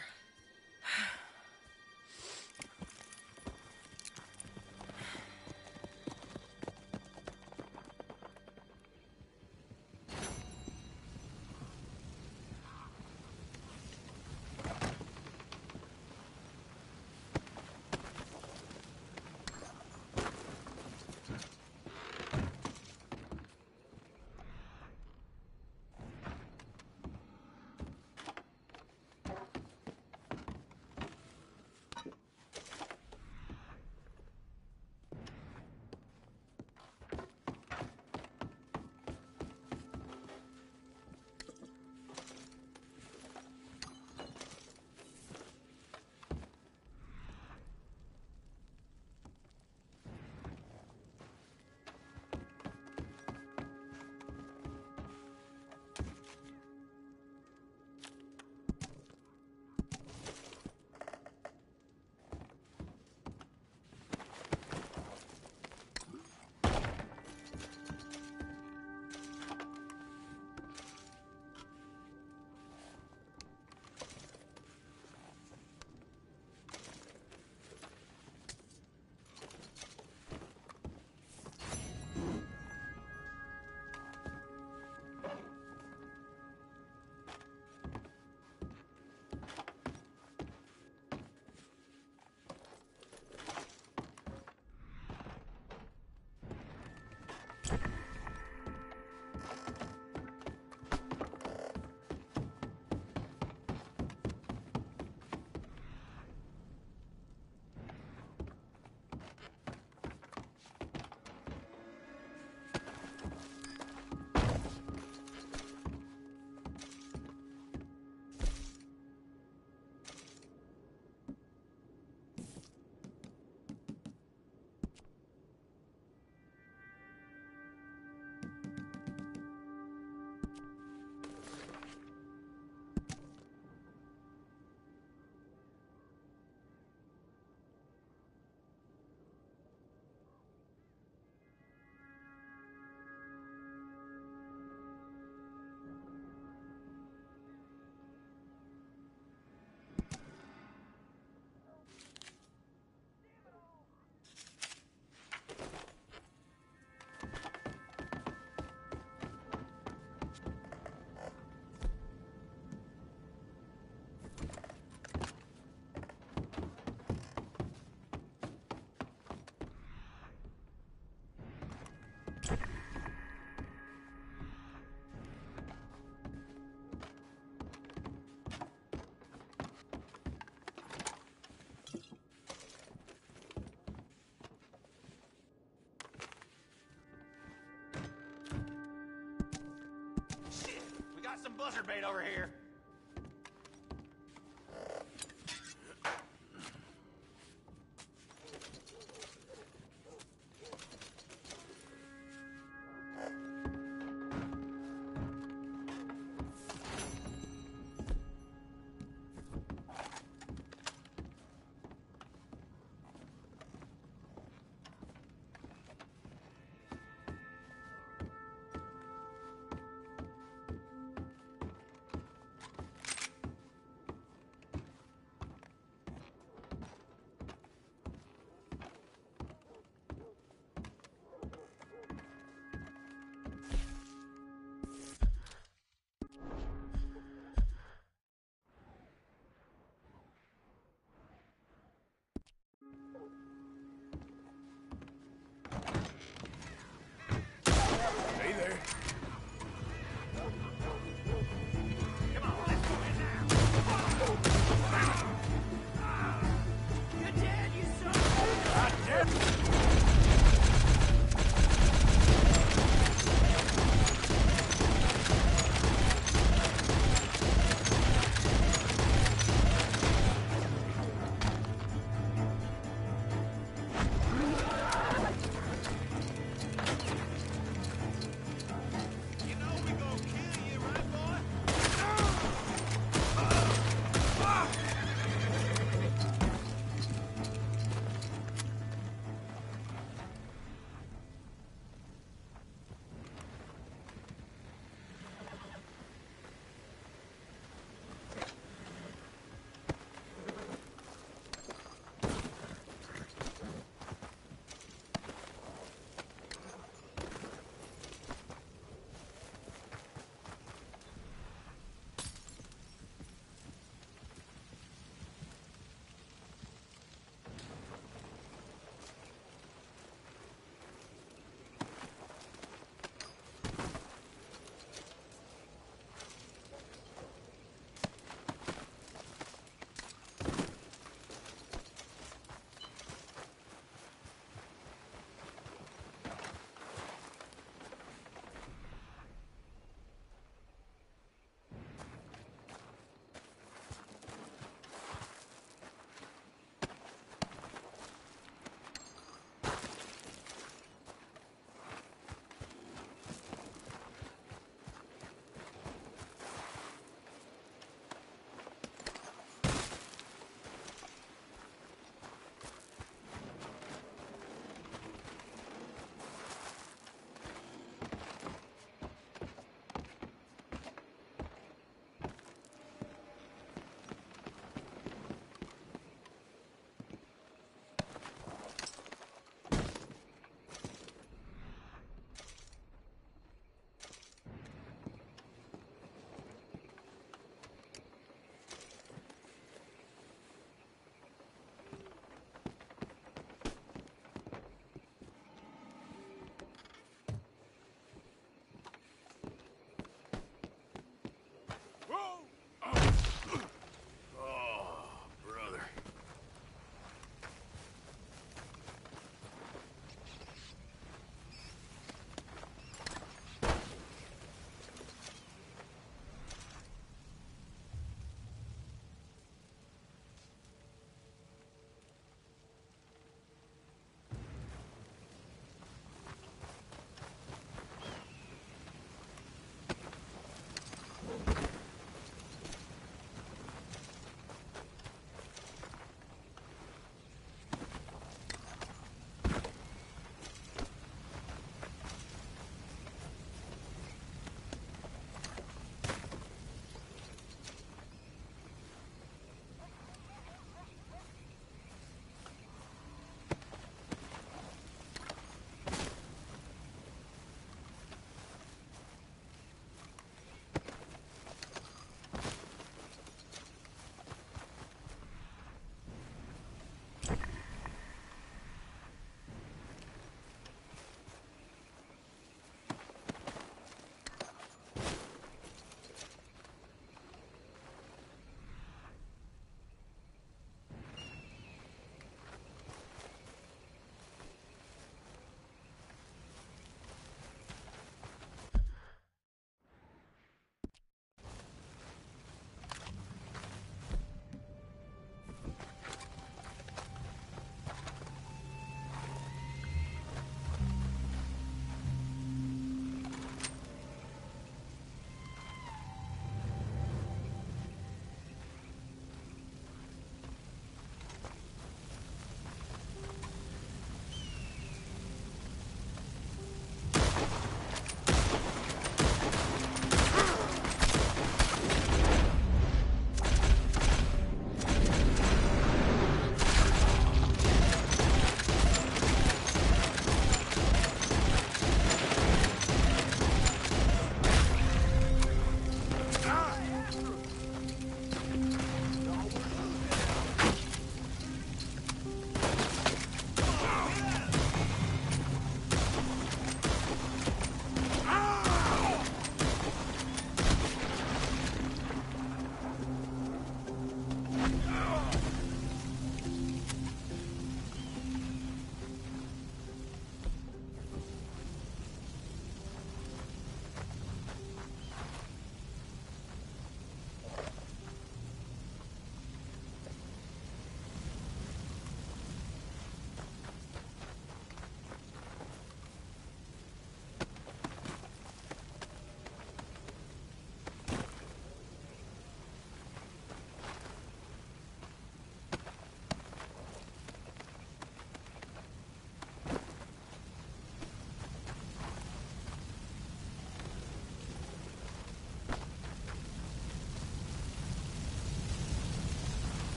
Some buzzard bait over here.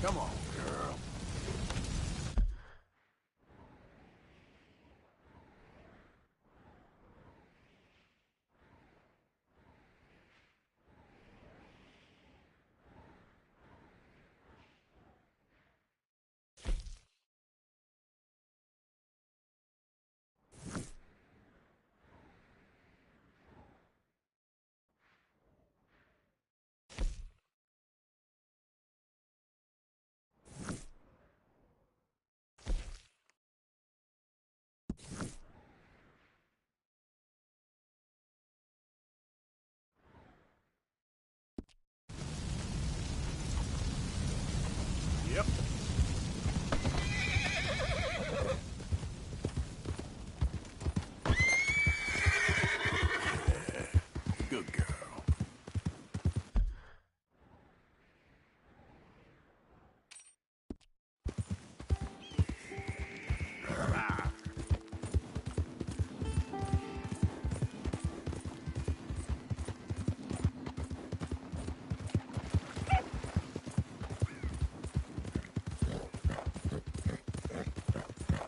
Come on, girl. Yep. Good girl.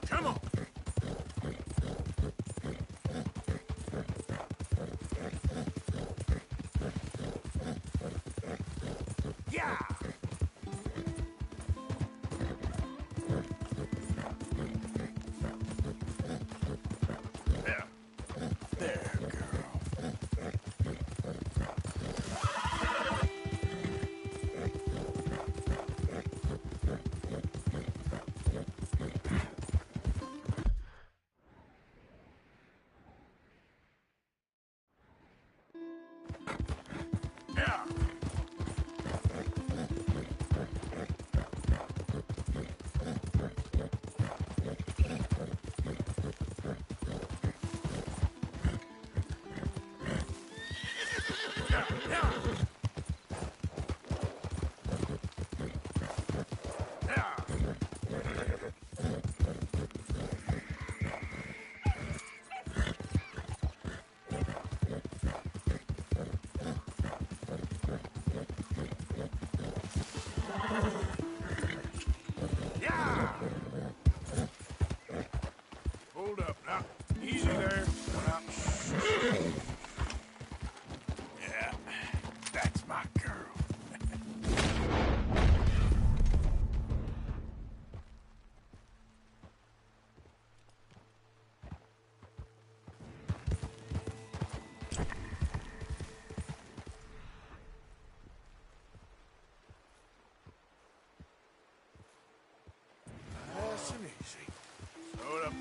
Come on. Yeah! There, girl. Yeah. Hold up now. Easy there. Now. Yeah, that's my girl. Nice and easy. Hold up.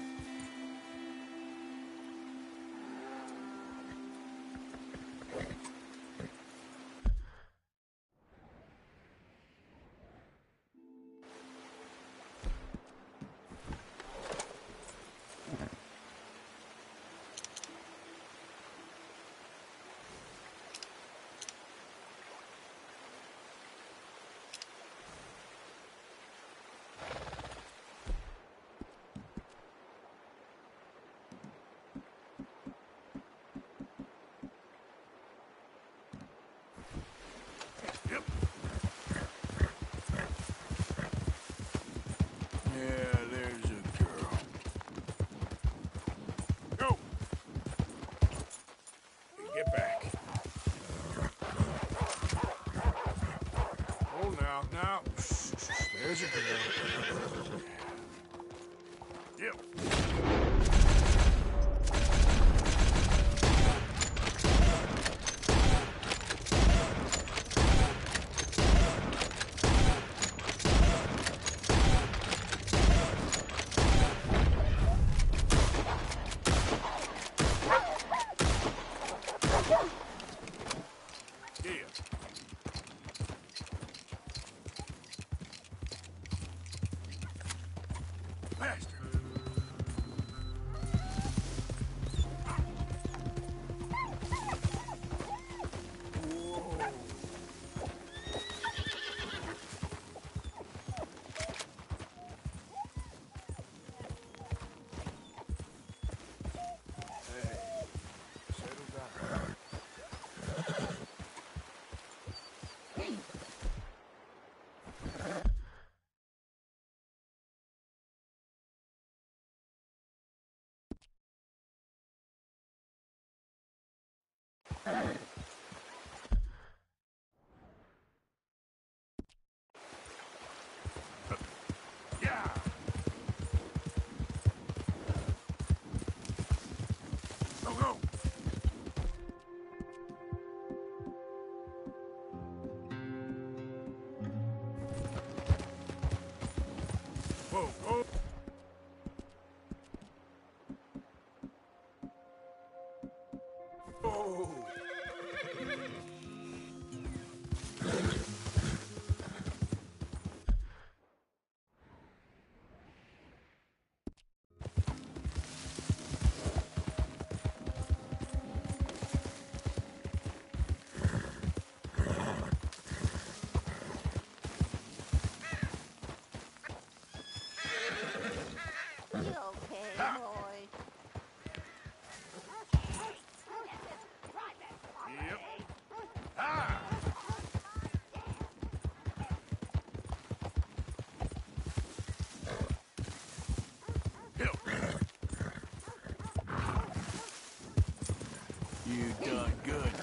You done good.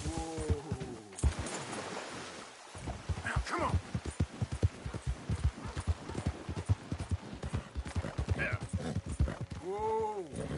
Whoa. Now, come on. Yeah. Whoa.